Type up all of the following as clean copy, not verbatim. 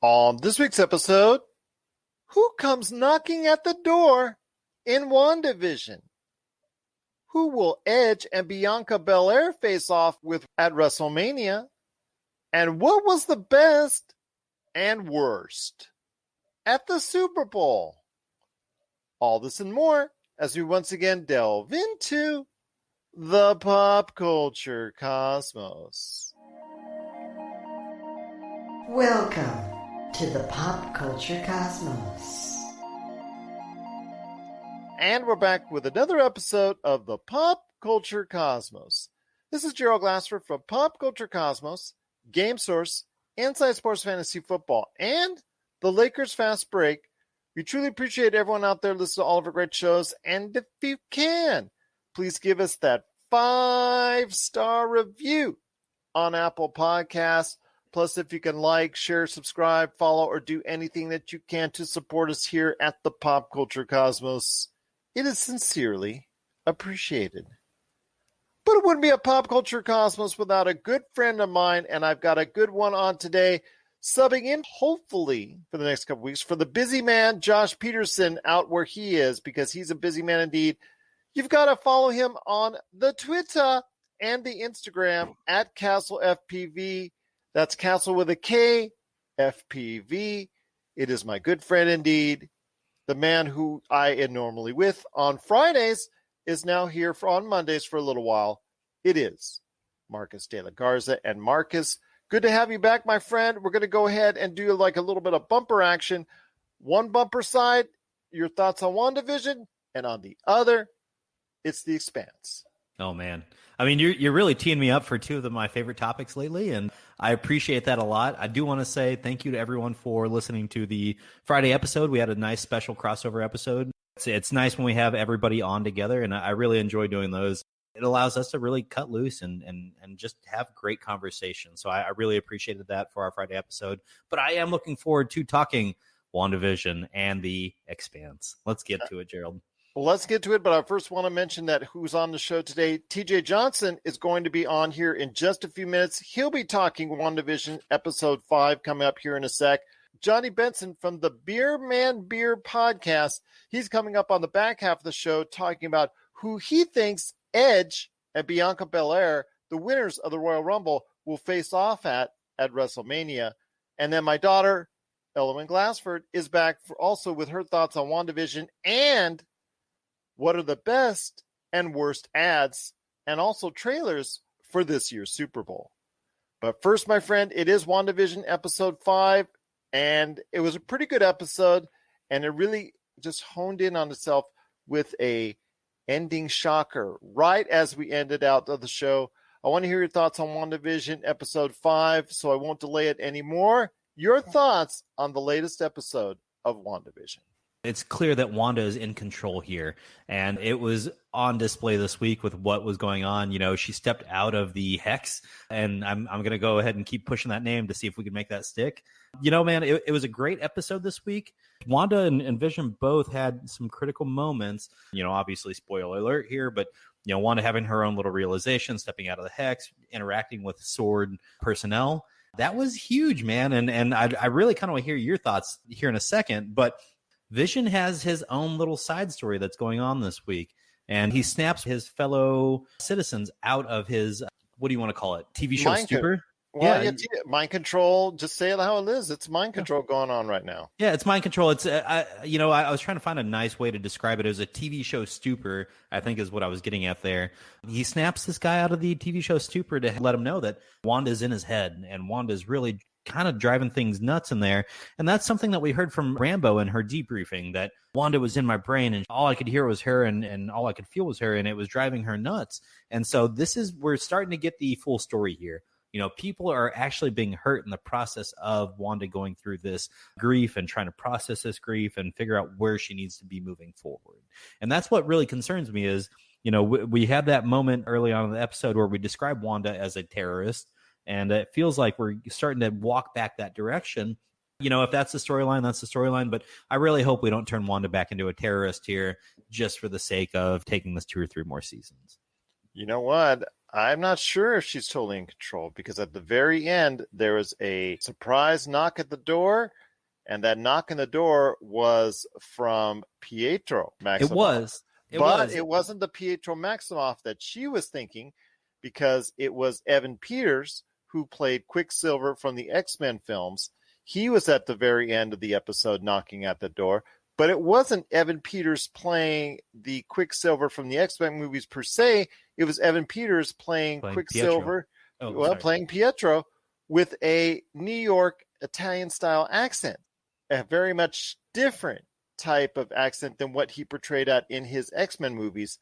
On this week's episode, who comes knocking at the door in WandaVision? Who will Edge and Bianca Belair face off with at Wrestlemania? And what was the best and worst at the Super Bowl? All this and more as we once again delve into the pop culture cosmos. Welcome to the Pop Culture Cosmos. And we're back with another episode of the Pop Culture Cosmos. This is Gerald Glassford from Pop Culture Cosmos, Game Source, Inside Sports Fantasy Football, and the Lakers Fast Break. We truly appreciate everyone out there listening to all of our great shows. And if you can, please give us that 5-star review on Apple Podcasts. Plus, if you can like, share, subscribe, follow, or do anything that you can to support us here at the Pop Culture Cosmos, it is sincerely appreciated. But it wouldn't be a Pop Culture Cosmos without a good friend of mine, and I've got a good one on today, subbing in, hopefully, for the next couple weeks, for the busy man, Josh Peterson, out where he is, because he's a busy man indeed. You've got to follow him on the Twitter and the Instagram at CastleFPV. That's Castle with a K, FPV. It is my good friend indeed. The man who I am normally with on Fridays is now here on Mondays for a little while. It is Marcus De La Garza. And Marcus, good to have you back, my friend. We're going to go ahead and do like a little bit of bumper action. One bumper side, your thoughts on WandaVision, and on the other, it's The Expanse. Oh, man. I mean, you're really teeing me up for two of my favorite topics lately, and I appreciate that a lot. I do want to say thank you to everyone for listening to the Friday episode. We had a nice special crossover episode. It's nice when we have everybody on together, and I really enjoy doing those. It allows us to really cut loose and just have great conversation. So I really appreciated that for our Friday episode. But I am looking forward to talking WandaVision and The Expanse. Let's get to it, Gerald. Well, let's get to it, but I first want to mention that who's on the show today. TJ Johnson is going to be on here in just a few minutes. He'll be talking WandaVision episode 5 coming up here in a sec. Jonny Benson from the Beer Man Beer podcast, he's coming up on the back half of the show talking about who he thinks Edge and Bianca Belair, the winners of the Royal Rumble, will face off at WrestleMania. And then my daughter, Ellowyn Glassford, is back also with her thoughts on WandaVision and what are the best and worst ads and also trailers for this year's Super Bowl. But first, my friend, it is WandaVision episode 5, and it was a pretty good episode, and it really just honed in on itself with a ending shocker right as we ended out of the show. I want to hear your thoughts on WandaVision episode 5, so I won't delay it anymore. Your thoughts on the latest episode of WandaVision. It's clear that Wanda is in control here, and it was on display this week with what was going on. You know, she stepped out of the Hex, and I'm going to go ahead and keep pushing that name to see if we can make that stick. You know, man, it was a great episode this week. Wanda and Vision both had some critical moments. You know, obviously, spoiler alert here, but, you know, Wanda having her own little realization, stepping out of the Hex, interacting with SWORD personnel. That was huge, man, and I really kind of want to hear your thoughts here in a second, but Vision has his own little side story that's going on this week, and he snaps his fellow citizens out of his, what do you want to call it, TV show stupor? Yeah, mind control. Just say it how it is. It's mind control going on right now. Yeah, it's mind control. It's, I was trying to find a nice way to describe it. It was a TV show stupor, I think is what I was getting at there. He snaps this guy out of the TV show stupor to let him know that Wanda's in his head, and Wanda's really kind of driving things nuts in there. And that's something that we heard from Rambo in her debriefing, that Wanda was in my brain and all I could hear was her and all I could feel was her, and it was driving her nuts. And so we're starting to get the full story here. You know, people are actually being hurt in the process of Wanda going through this grief and trying to process this grief and figure out where she needs to be moving forward. And that's what really concerns me is, you know, we had that moment early on in the episode where we described Wanda as a terrorist. And it feels like we're starting to walk back that direction. You know, if that's the storyline, that's the storyline. But I really hope we don't turn Wanda back into a terrorist here just for the sake of taking this 2 or 3 more seasons. You know what? I'm not sure if she's totally in control, because at the very end, there was a surprise knock at the door, and that knock on the door was from Pietro Maximoff. It was. It wasn't the Pietro Maximoff that she was thinking, because it was Evan Peters, who played Quicksilver from the X-Men films. He was at the very end of the episode knocking at the door, but it wasn't Evan Peters playing the Quicksilver from the X-Men movies per se. It was Evan Peters playing Quicksilver, playing Pietro with a New York Italian-style accent, a very much different type of accent than what he portrayed at in his X-Men movies.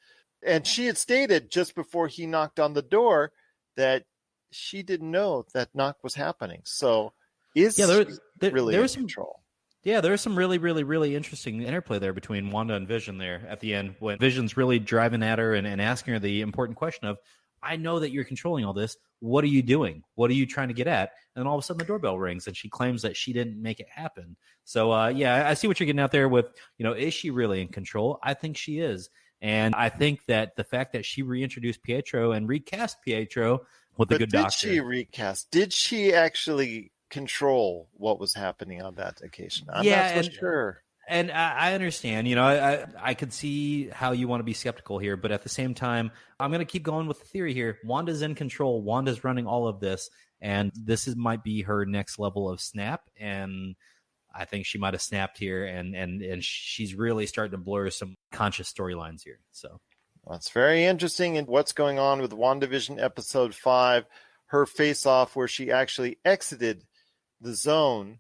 And she had stated just before he knocked on the door that she didn't know that knock was happening. So there was some control. Yeah, there was some really, really, really interesting interplay there between Wanda and Vision there at the end, when Vision's really driving at her and asking her the important question of, I know that you're controlling all this. What are you doing? What are you trying to get at? And then all of a sudden the doorbell rings and she claims that she didn't make it happen. So, I see what you're getting out there with, is she really in control? I think she is. And I think that the fact that she reintroduced Pietro and recast Pietro with a good doctor. Did she recast? Did she actually control what was happening on that occasion? I'm not so sure. And I understand, I could see how you want to be skeptical here, but at the same time, I'm going to keep going with the theory here. Wanda's in control. Wanda's running all of this, and might be her next level of snap. And I think she might have snapped here, and she's really starting to blur some conscious storylines here. So that's very interesting. And what's going on with WandaVision episode 5, her face-off where she actually exited the zone,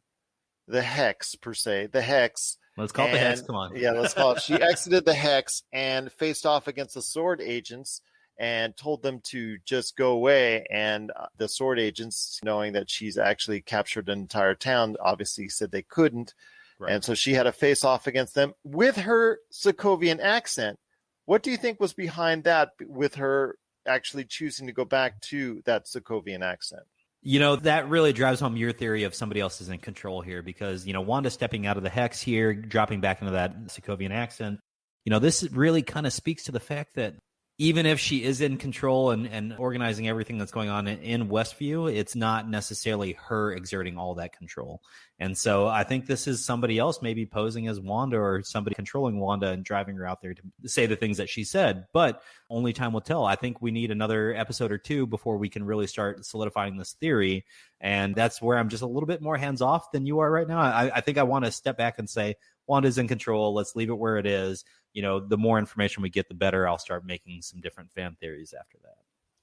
the hex per se, the hex. Let's call it the hex. Come on. Yeah, let's call it. She exited the hex and faced off against the sword agents and told them to just go away. And the sword agents, knowing that she's actually captured an entire town, obviously said they couldn't. Right. And so she had to face off against them with her Sokovian accent. What do you think was behind that, with her actually choosing to go back to that Sokovian accent? That really drives home your theory of somebody else is in control here, because, Wanda stepping out of the hex here, dropping back into that Sokovian accent, this really kind of speaks to the fact that even if she is in control and organizing everything that's going on in Westview, it's not necessarily her exerting all that control. And so I think this is somebody else maybe posing as Wanda, or somebody controlling Wanda and driving her out there to say the things that she said. But only time will tell. I think we need another episode or two before we can really start solidifying this theory. And that's where I'm just a little bit more hands off than you are right now. I think I want to step back and say, Wanda's in control. Let's leave it where it is. The more information we get, the better. I'll start making some different fan theories after that.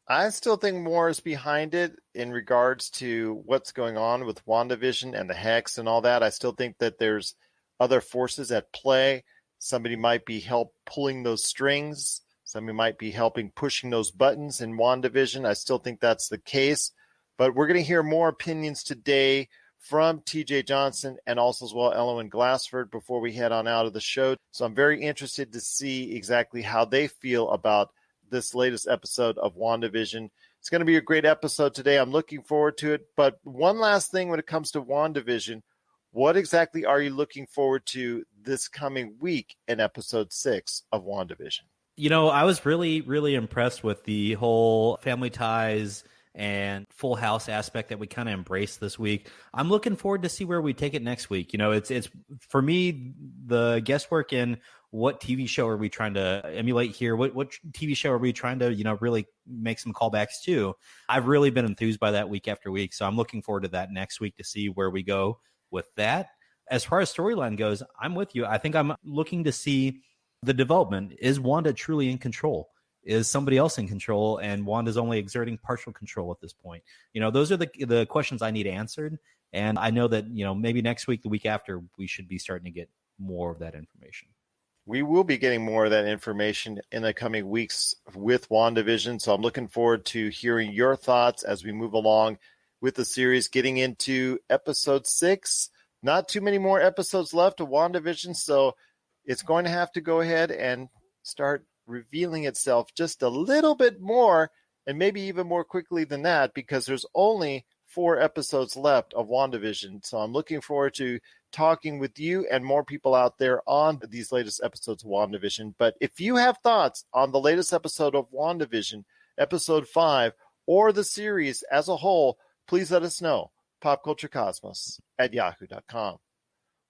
I still think more is behind it in regards to what's going on with WandaVision and the Hex and all that. I still think that there's other forces at play. Somebody might be pulling those strings. Somebody might be helping pushing those buttons in WandaVision. I still think that's the case. But we're going to hear more opinions today from TJ Johnson and also as well Ellowyn Glassford before we head on out of the show. So I'm very interested to see exactly how they feel about this latest episode of WandaVision. It's going to be a great episode today. I'm looking forward to it. But one last thing when it comes to WandaVision, what exactly are you looking forward to this coming week in episode 6 of WandaVision? I was really, really impressed with the whole family ties and Full House aspect that we kind of embraced this week. I'm looking forward to see where we take it next week. It's for me, the guesswork in what TV show are we trying to emulate here? What TV show are we trying to, really make some callbacks to? I've really been enthused by that week after week. So I'm looking forward to that next week to see where we go with that. As far as storyline goes, I'm with you. I think I'm looking to see the development. Is Wanda truly in control? Is somebody else in control, and Wanda's only exerting partial control at this point? Those are the questions I need answered. And I know that, maybe next week, the week after, we should be starting to get more of that information. We will be getting more of that information in the coming weeks with WandaVision. So I'm looking forward to hearing your thoughts as we move along with the series, getting into episode 6. Not too many more episodes left of WandaVision. So it's going to have to go ahead and start revealing itself just a little bit more, and maybe even more quickly than that, because there's only 4 episodes left of WandaVision. So I'm looking forward to talking with you and more people out there on these latest episodes of WandaVision. But if you have thoughts on the latest episode of WandaVision, episode 5, or the series as a whole, please let us know. popculturecosmos@yahoo.com.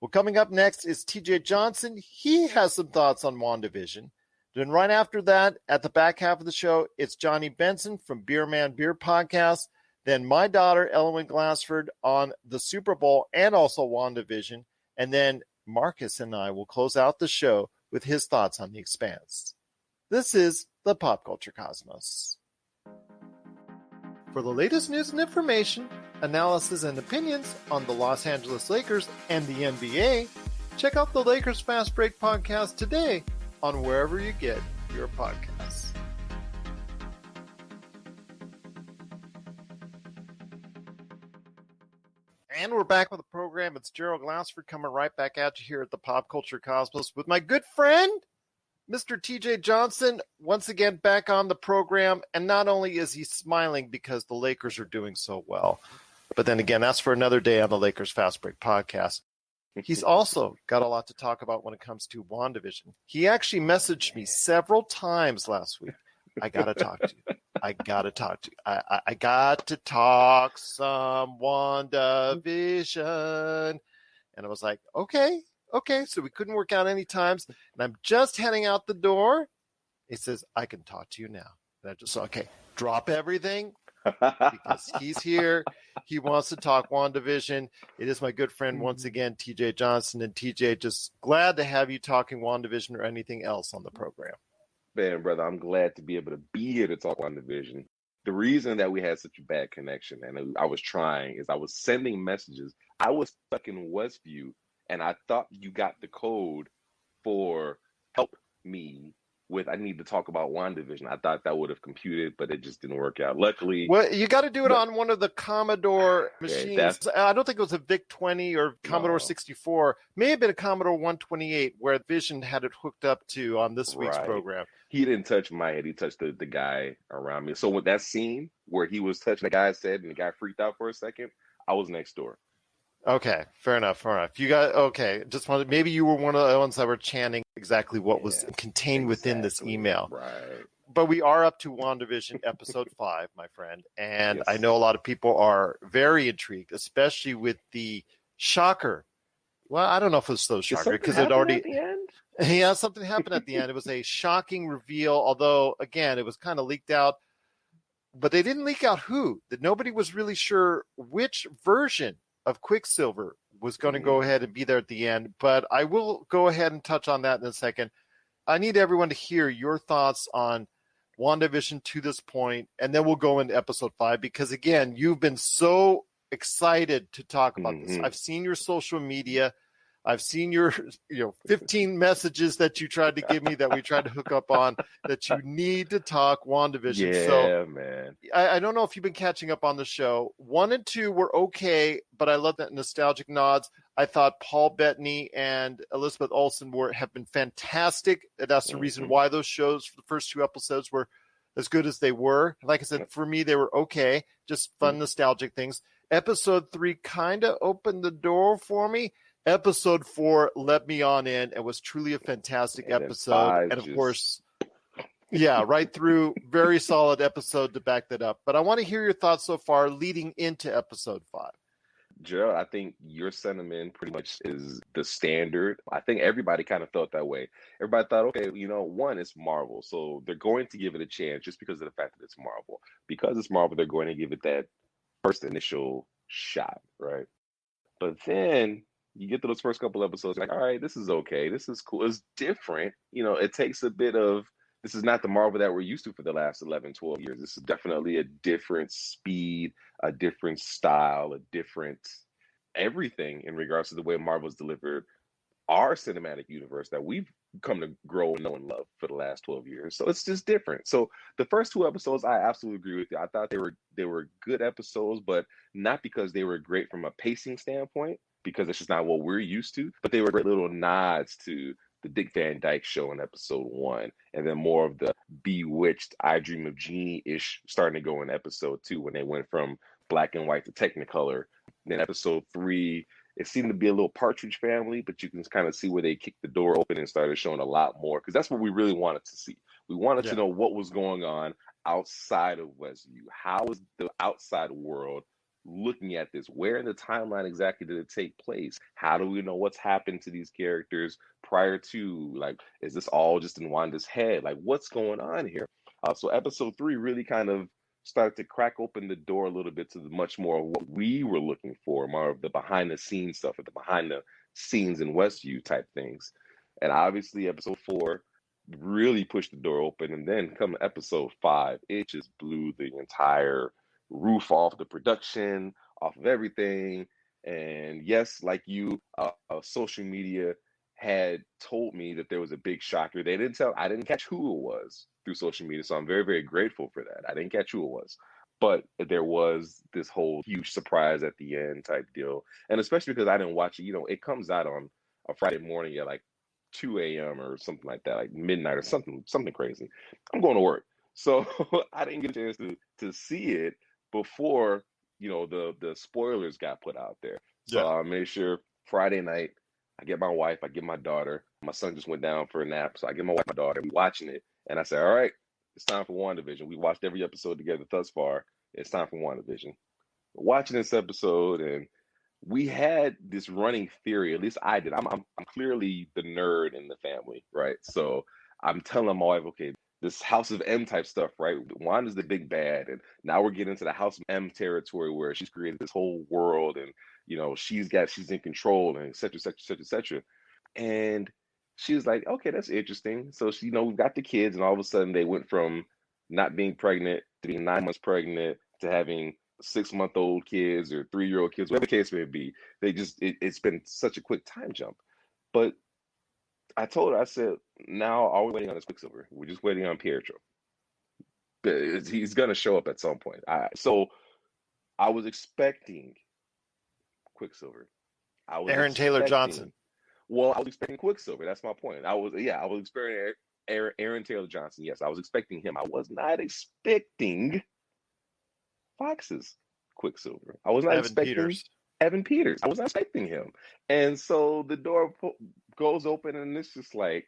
Well, coming up next is TJ Johnson. He has some thoughts on WandaVision. Then right after that, at the back half of the show, it's Jonny Benson from Beer Man Beer Podcast. Then my daughter, Ellowyn Glassford, on the Super Bowl and also WandaVision. And then Marcus and I will close out the show with his thoughts on The Expanse. This is the Pop Culture Cosmos. For the latest news and information, analysis and opinions on the Los Angeles Lakers and the NBA, check out the Lakers Fast Break Podcast today on wherever you get your podcasts. And we're back with the program. It's Gerald Glassford coming right back at you here at the Pop Culture Cosmos with my good friend, Mr. TJ Johnson, once again back on the program. And not only is he smiling because the Lakers are doing so well, but then again, that's for another day on the Lakers Fast Break Podcast. He's also got a lot to talk about when it comes to WandaVision. He actually messaged me several times last week. I got to talk to you. I got to talk to you. I got to talk some WandaVision. And I was like, okay. So we couldn't work out any times. And I'm just heading out the door. He says, I can talk to you now. And I just said, okay, drop everything because he's here. He wants to talk WandaVision. It is my good friend, once again, TJ Johnson. And TJ, just glad to have you talking WandaVision or anything else on the program. Man, brother, I'm glad to be able to be here to talk WandaVision. The reason that we had such a bad connection, and I was trying, is I was sending messages. I was stuck in Westview, and I thought you got the code for help me with I need to talk about WandaVision. I thought that would have computed, but it just didn't work out. Luckily. Well, you got to do it on one of the Commodore machines. I don't think it was a VIC-20 or Commodore 64. May have been a Commodore 128 where Vision had it hooked up to on this week's program. He didn't touch my head. He touched the guy around me. So with that scene where he was touching the guy's head and the guy freaked out for a second, I was next door. Okay, fair enough. You got just wanted, maybe you were one of the ones that were chanting exactly what was contained within this email. Right. But we are up to WandaVision episode 5, my friend. And I know a lot of people are very intrigued, especially with the shocker. Well, I don't know if it's so shocker because it already. At the end? Yeah, something happened at the end. It was a shocking reveal, although, again, it was kind of leaked out. But they didn't leak out who. That nobody was really sure which version of Quicksilver was going to go ahead and be there at the end. But I will go ahead and touch on that in a second. I need everyone to hear your thoughts on WandaVision to this point, and then we'll go into episode 5 because, again, you've been so excited to talk about this. I've seen your social media. I've seen your 15 messages that you tried to give me that we tried to hook up on that you need to talk WandaVision. Yeah, so, man. I don't know if you've been catching up on the show. 1 and 2 were okay, but I love that nostalgic nods. I thought Paul Bettany and Elizabeth Olsen have been fantastic. That's the reason why those shows for the first 2 episodes were as good as they were. Like I said, for me, they were okay, just fun, nostalgic things. Episode 3 kind of opened the door for me. Episode 4 let me on in. It was truly a fantastic episode. And of course, right through, very solid episode to back that up. But I want to hear your thoughts so far leading into episode 5. Gerald, I think your sentiment pretty much is the standard. I think everybody kind of felt that way. Everybody thought, okay, one, it's Marvel. So they're going to give it a chance just because of the fact that it's Marvel. Because it's Marvel, they're going to give it that first initial shot, right? But then you get to those first couple episodes, like, all right, this is okay. This is cool. It's different. It takes a bit of, this is not the Marvel that we're used to for the last 11, 12 years. This is definitely a different speed, a different style, a different everything in regards to the way Marvel's delivered our cinematic universe that we've come to grow and know and love for the last 12 years. So it's just different. So the first 2 episodes, I absolutely agree with you. I thought they were good episodes, but not because they were great from a pacing standpoint, because it's just not what we're used to, but they were great little nods to the Dick Van Dyke Show in episode 1, and then more of the Bewitched, I Dream of Jeannie-ish starting to go in episode 2 when they went from black and white to Technicolor. Then episode 3, it seemed to be a little Partridge Family, but you can kind of see where they kicked the door open and started showing a lot more, because that's what we really wanted to see. We wanted to know what was going on outside of Westview. How is the outside world looking at this? Where in the timeline exactly did it take place? How do we know what's happened to these characters prior to? Like, is this all just in Wanda's head? Like, what's going on here? So episode 3 really kind of started to crack open the door a little bit to much more of what we were looking for, more of the behind the scenes stuff, or the behind the scenes in Westview type things. And obviously episode 4 really pushed the door open. And then come episode 5, it just blew the entire roof off the production, off of everything. And yes, like you, social media had told me that there was a big shocker. I didn't catch who it was through social media. So I'm very, very grateful for that. I didn't catch who it was, but there was this whole huge surprise at the end type deal. And especially because I didn't watch it, it comes out on a Friday morning at like 2 a.m. or something like that, like midnight or something crazy. I'm going to work. So I didn't get a chance to see it before, the spoilers got put out there. So I made sure Friday night, I get my wife, I get my daughter. My son just went down for a nap, so I get my wife, my daughter, we watching it. And I said, all right, it's time for WandaVision. We watched every episode together thus far. It's time for WandaVision. We're watching this episode, and we had this running theory, at least I did. I'm clearly the nerd in the family, right? So I'm telling my wife, okay, this House of M type stuff, right? Wanda's the big bad, and now we're getting into the House of M territory where she's created this whole world, and she's in control, and et cetera, et cetera, et cetera, et cetera. And she was like, okay, that's interesting. So she, we've got the kids, and all of a sudden they went from not being pregnant to being 9 months pregnant to having 6-month-old kids or 3-year-old kids, whatever the case may be. It's been such a quick time jump. But I told her, I said, now all we're waiting on is Quicksilver. We're just waiting on Pietro. He's going to show up at some point. So I was expecting Quicksilver. Aaron Taylor Johnson. Well, I was expecting Quicksilver. That's my point. I was expecting Aaron Taylor Johnson. Yes, I was expecting him. I was not expecting Fox's Quicksilver. I was not expecting Evan Peters. I was not expecting him. And so the door goes open, and it's just like,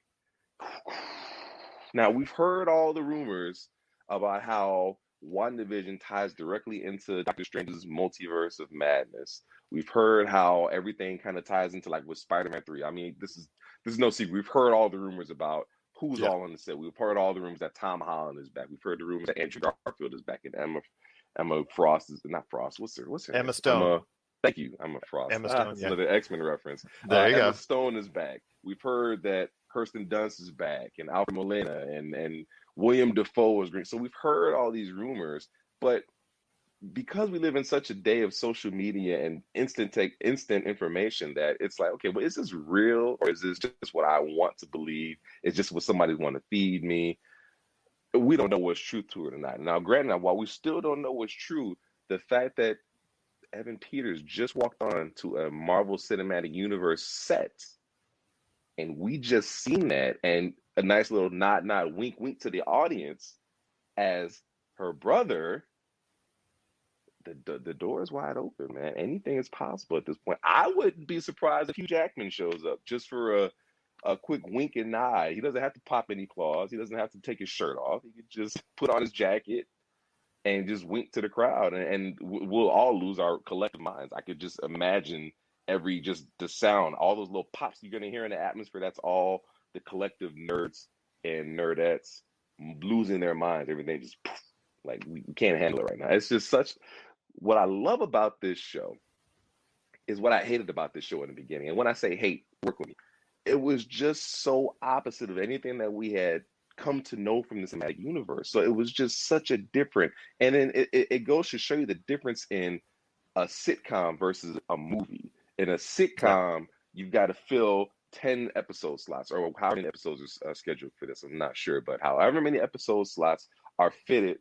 now we've heard all the rumors about how WandaVision ties directly into Doctor Strange's multiverse of madness. We've heard how everything kind of ties into, like, with Spider-Man 3. I mean, this is no secret. We've heard all the rumors about who's all on the set. We've heard all the rumors that Tom Holland is back. We've heard the rumors that Andrew Garfield is back, and Emma Frost is not Frost. What's her Emma name? Stone. Thank you, Emma Frost. Emma Stone. That's another X-Men reference. There you go. Emma Stone is back. We've heard that Kirsten Dunst is back, and Alfred Molina, and William Dafoe is green. So we've heard all these rumors, but because we live in such a day of social media and instant information, that it's like, okay, well, is this real, or is this just what I want to believe? It's just what somebody want to feed me. We don't know what's truth to it or not. Now, granted, while we still don't know what's true, the fact that Evan Peters just walked on to a Marvel Cinematic Universe set, and we just seen that, and a nice little nod, wink to the audience as her brother, the door is wide open, man. Anything is possible at this point. I wouldn't be surprised if Hugh Jackman shows up just for a quick wink and nod. He doesn't have to pop any claws. He doesn't have to take his shirt off. He could just put on his jacket and just wink to the crowd, and we'll all lose our collective minds. I could just imagine the sound, all those little pops you're going to hear in the atmosphere. That's all the collective nerds and nerdettes losing their minds. Everything just poof, like we can't handle it right now. It's just what I love about this show is what I hated about this show in the beginning. And when I say hate, work with me. It was just so opposite of anything that we had come to know from the cinematic universe. So it was just such a different, and then it goes to show you the difference in a sitcom versus a movie. In a sitcom, you've got to fill 10 episode slots, or how many episodes are scheduled for this, I'm not sure, but however many episode slots are fitted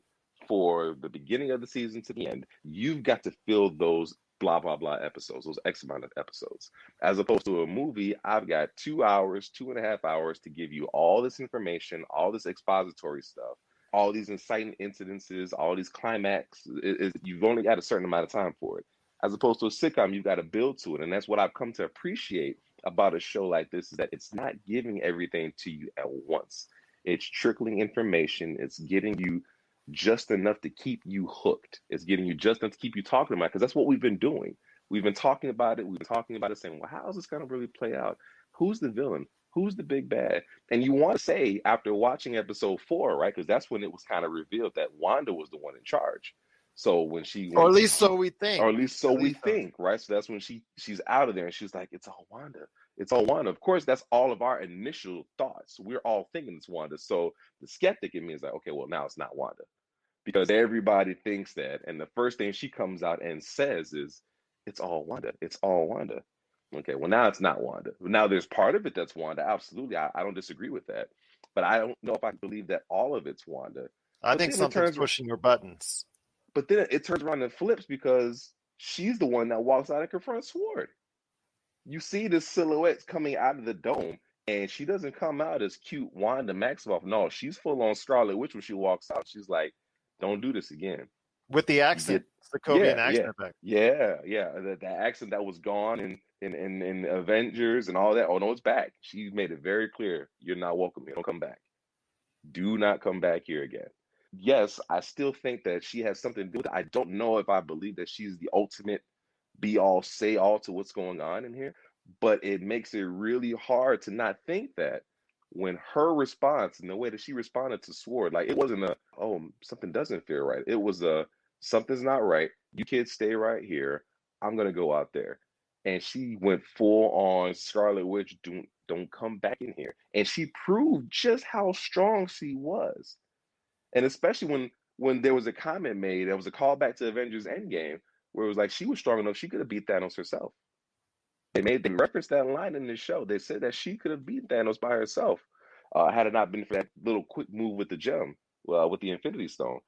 for the beginning of the season to the end, you've got to fill those blah, blah, blah episodes, those X amount of episodes. As opposed to a movie, I've got 2 hours, 2.5 hours to give you all this information, all this expository stuff, all these inciting incidences, all these climax. You've only got a certain amount of time for it. As opposed to a sitcom, you've got to build to it. And that's what I've come to appreciate about a show like this, is that it's not giving everything to you at once. It's trickling information. It's getting you just enough to keep you hooked. It's getting you just enough to keep you talking about it, because that's what we've been doing. We've been talking about it. We've been talking about it, saying, well, how is this going to really play out? Who's the villain? Who's the big bad? And you want to say, after watching episode 4, right? Because that's when it was kind of revealed that Wanda was the one in charge. So when she went, or at least so we think. Or at least so we think, right? So that's when she's out of there and she's like, it's all Wanda. It's all Wanda. Of course, that's all of our initial thoughts. We're all thinking it's Wanda. So the skeptic in me is like, okay, well, now it's not Wanda. Because everybody thinks that. And the first thing she comes out and says is, it's all Wanda. It's all Wanda. Okay, well, now it's not Wanda. Now there's part of it that's Wanda. Absolutely. I don't disagree with that. But I don't know if I believe that all of it's Wanda. I think something's pushing your buttons. But then it turns around and flips, because she's the one that walks out and confronts Sword. You see the silhouettes coming out of the dome, and she doesn't come out as cute Wanda Maximoff. No, she's full on Scarlet Witch when she walks out. She's like, don't do this again. With the accent, the Sokovian accent effect. Yeah. The accent that was gone in Avengers and all that. Oh, no, it's back. She made it very clear. You're not welcome here. Don't come back. Do not come back here again. Yes, I still think that she has something to do with it. I don't know if I believe that she's the ultimate be-all, say-all to what's going on in here, but it makes it really hard to not think that when her response and the way that she responded to Sword, like, it wasn't a, oh, something doesn't feel right. It was a, something's not right. You kids stay right here. I'm going to go out there. And she went full on Scarlet Witch, don't come back in here. And she proved just how strong she was. And especially when there was a comment made, there was a callback to Avengers Endgame, where it was like, she was strong enough, she could have beat Thanos herself. They referenced that line in the show. They said that she could have beat Thanos by herself, had it not been for that little quick move with the gem, with the Infinity Stone.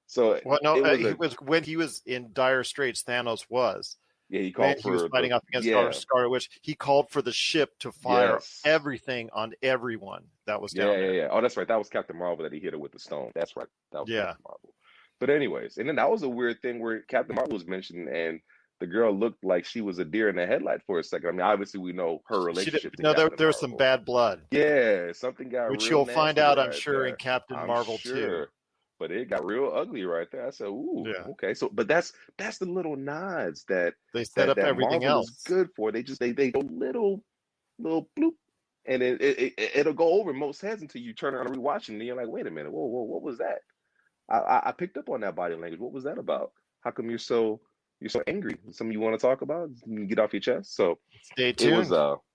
So, well, no, it was when he was in dire straits. Thanos was. Yeah, he called for. He was fighting off against Scarlet Witch. He called for the ship to fire everything on everyone that was down there. Yeah. Oh, that's right. That was Captain Marvel that he hit her with the stone. That's right. That was Captain Marvel. But anyways, and then that was a weird thing where Captain Marvel was mentioned, and the girl looked like she was a deer in the headlight for a second. I mean, obviously we know her relationship. There was some bad blood. Yeah, something got which real you'll find out, right I'm sure, there. in Captain Marvel too. But it got real ugly right there. I said, "Ooh, okay." So, but that's the little nods that they set up everything Marvel else is good for. They go little bloop, and it'll go over most heads until you turn around and rewatch it, and you're like, "Wait a minute, whoa, what was that?" I picked up on that body language. What was that about? How come you're so angry? Something you want to talk about? Get off your chest. So stay tuned. It was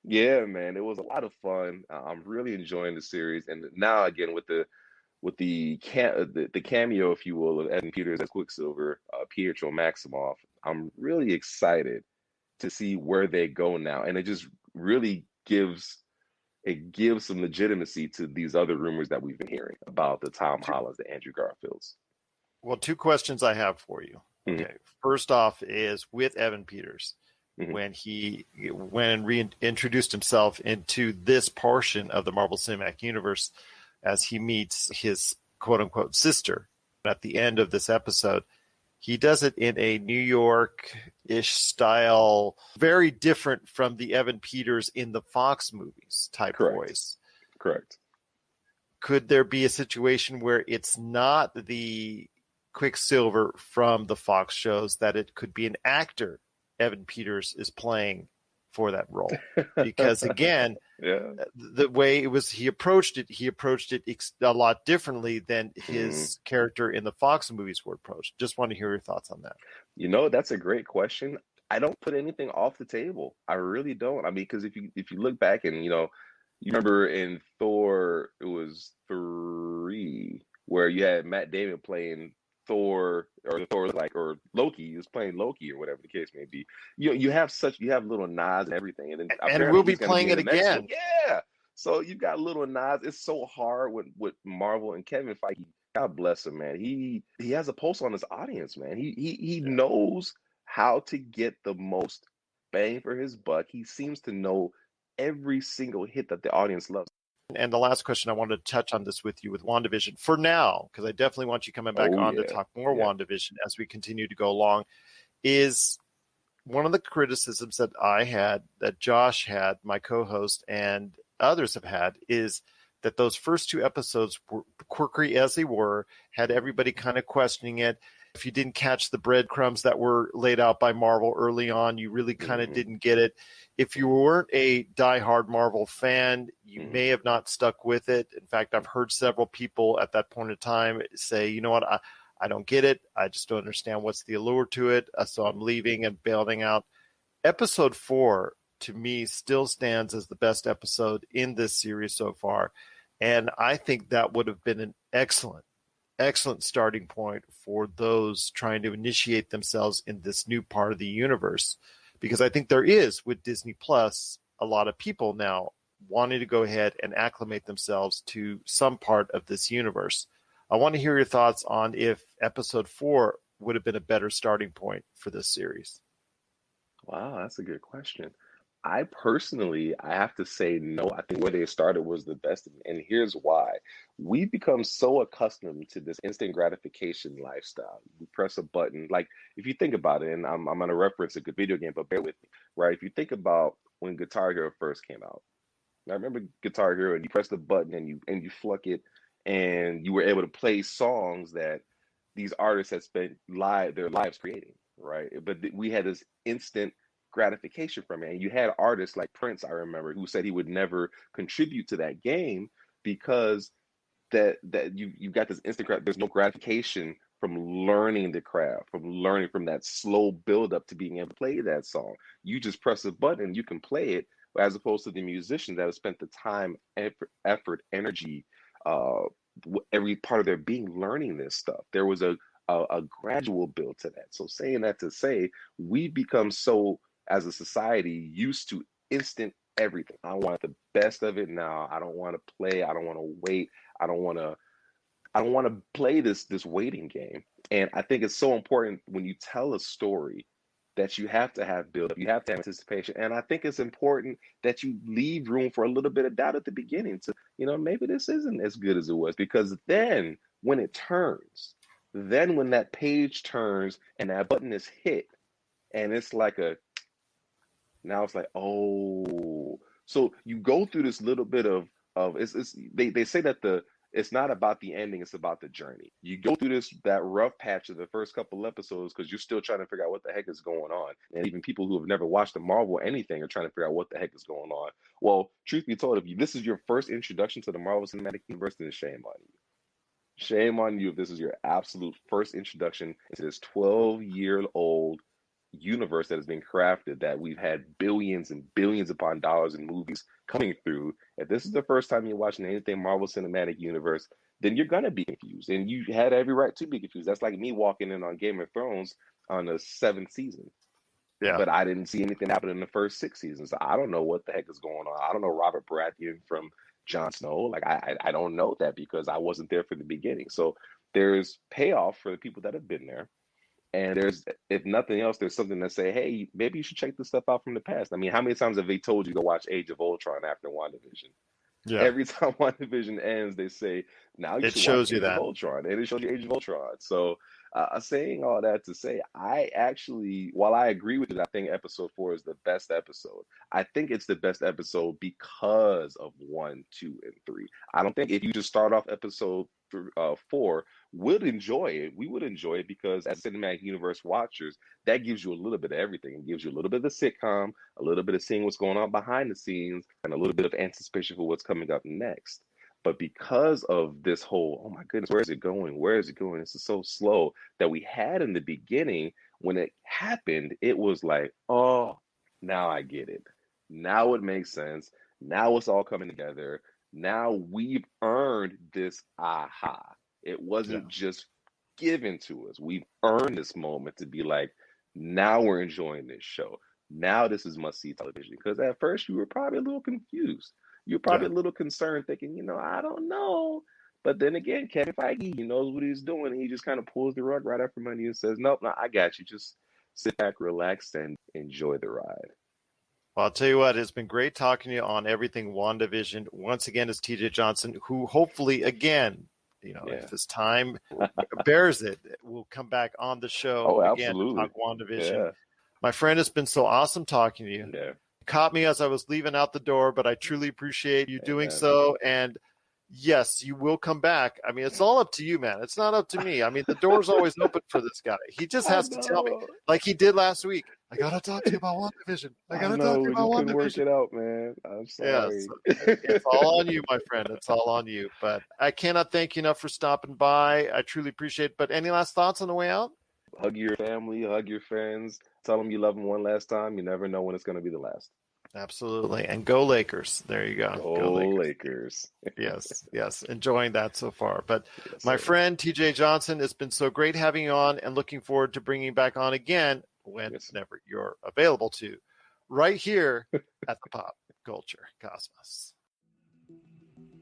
man, it was a lot of fun. I'm really enjoying the series, and now again with the cameo, if you will, of Evan Peters as Quicksilver, Pietro Maximoff, I'm really excited to see where they go now, and it just really gives some legitimacy to these other rumors that we've been hearing about the Tom Hollands, the Andrew Garfields. Well, 2 questions I have for you. Mm-hmm. Okay, first off is with Evan Peters, mm-hmm. when he went and reintroduced himself into this portion of the Marvel Cinematic Universe, as he meets his quote-unquote sister at the end of this episode. He does it in a New York-ish style, very different from the Evan Peters in the Fox movies type voice. Correct. Could there be a situation where it's not the Quicksilver from the Fox shows, that it could be an actor Evan Peters is playing for that role? Because again, the way he approached it a lot differently than his character in the Fox movies were approached. Just want to hear your thoughts on that. That's a great question. I don't put anything off the table. I really don't. I mean, because if you look back and you remember in Thor, it was 3 where you had Matt Damon playing Thor, or Loki. He was playing Loki, or whatever the case may be. You have little nods and everything, and we'll be playing it again. Yeah. So you've got little nods. It's so hard with Marvel and Kevin Feige. God bless him, man. He has a pulse on his audience, man. He knows how to get the most bang for his buck. He seems to know every single hit that the audience loves. And the last question, I wanted to touch on this with you with WandaVision for now, because I definitely want you coming back on to talk more WandaVision as we continue to go along, is one of the criticisms that I had, that Josh had, my co-host, and others have had, is that those first 2 episodes, were quirky as they were, had everybody kind of questioning it. If you didn't catch the breadcrumbs that were laid out by Marvel early on, you really kind of didn't get it. If you weren't a diehard Marvel fan, you may have not stuck with it. In fact, I've heard several people at that point in time say, you know what, I don't get it. I just don't understand what's the allure to it. So I'm leaving and bailing out. Episode 4, to me, still stands as the best episode in this series so far. And I think that would have been an excellent starting point for those trying to initiate themselves in this new part of the universe. Because I think there is, with Disney Plus, a lot of people now wanting to go ahead and acclimate themselves to some part of this universe. I want to hear your thoughts on if episode 4 would have been a better starting point for this series. Wow, that's a good question. I have to say no. I think where they started was the best. And here's why. We've become so accustomed to this instant gratification lifestyle. You press a button. Like, if you think about it, and I'm going to reference a good video game, but bear with me, right? If you think about when Guitar Hero first came out, I remember Guitar Hero, and you press the button and you fluck it, and you were able to play songs that these artists had spent their lives creating, right? But we had this instant gratification from it. And you had artists like Prince, I remember, who said he would never contribute to that game because that you got this instant there's no gratification from learning the craft, from learning from that slow build up to being able to play that song. You just press a button, you can play it, as opposed to the musicians that have spent the time, effort, energy, every part of their being learning this stuff. There was a gradual build to that. So saying that to say, we become so, as a society, used to instant everything. I want the best of it now. I don't want to play. I don't want to wait. I don't want to play this waiting game. And I think it's so important when you tell a story that you have to have build up. You have to have anticipation. And I think it's important that you leave room for a little bit of doubt at the beginning to, maybe this isn't as good as it was. Because then when it turns, then when that page turns and that button is hit, and it's like now it's like, oh, so you go through this little bit of they say that it's not about the ending, it's about the journey. You go through that rough patch of the first couple episodes because you're still trying to figure out what the heck is going on. And even people who have never watched the Marvel anything are trying to figure out what the heck is going on. Well, truth be told, if this is your first introduction to the Marvel Cinematic Universe, then shame on you. Shame on you if this is your absolute first introduction into this 12-year-old universe that has been crafted, that we've had billions and billions upon dollars in movies coming through. If this is the first time you're watching anything Marvel Cinematic Universe, then you're going to be confused. And you had every right to be confused. That's like me walking in on Game of Thrones on the 7th season. Yeah. But I didn't see anything happen in the first 6 seasons. I don't know what the heck is going on. I don't know Robert Baratheon from Jon Snow. Like, I don't know that because I wasn't there for the beginning. So there's payoff for the people that have been there. And there's, if nothing else, there's something to say, hey, maybe you should check this stuff out from the past. I mean, how many times have they told you to watch Age of Ultron after WandaVision? Yeah. Every time WandaVision ends, they say, now you should watch Age of Ultron. And it shows you Age of Ultron. So saying all that to say, I actually, while I agree with it, I think episode 4 is the best episode. I think it's the best episode because of 1, 2, and 3. I don't think if you just start off episode 4, would enjoy it. We would enjoy it because as Cinematic Universe watchers, that gives you a little bit of everything. It gives you a little bit of the sitcom, a little bit of seeing what's going on behind the scenes, and a little bit of anticipation for what's coming up next. But because of this whole, oh my goodness, where is it going? Where is it going? This is so slow that we had in the beginning, when it happened, it was like, oh, now I get it. Now it makes sense. Now it's all coming together. Now we've earned this aha. It wasn't just given to us. We've earned this moment to be like, now we're enjoying this show. Now this is must-see television. Because at first you were probably a little confused. You're probably a little concerned, thinking, I don't know. But then again, Kevin Feige, he knows what he's doing. He just kind of pulls the rug right out from under you and says, nope, no, I got you. Just sit back, relax, and enjoy the ride. Well, I'll tell you what, it's been great talking to you on everything WandaVision. Once again, it's TJ Johnson, who hopefully, again, if this time bears it, will come back on the show again to talk WandaVision. Yeah. My friend, it's been so awesome talking to you. Yeah. Caught me as I was leaving out the door, but I truly appreciate you doing so. And yes, you will come back. I mean, it's all up to you, man. It's not up to me. I mean, the door's always open for this guy. He just has to tell me, like he did last week. I gotta talk to you about WandaVision. I gotta talk to you about couldn't work WandaVision. it out, man. I'm sorry. Yes, it's all on you, my friend. It's all on you. But I cannot thank you enough for stopping by. I truly appreciate it. But any last thoughts on the way out? Hug your family, hug your friends. Tell them you love them one last time. You never know when it's going to be the last. Absolutely. And go Lakers. There you go. Go Lakers. Yes. Enjoying that so far. But Yes, my sir. friend, TJ Johnson, it's been so great having you on and looking forward to bringing you back on again whenever you're available to, right here at the Pop Culture Cosmos.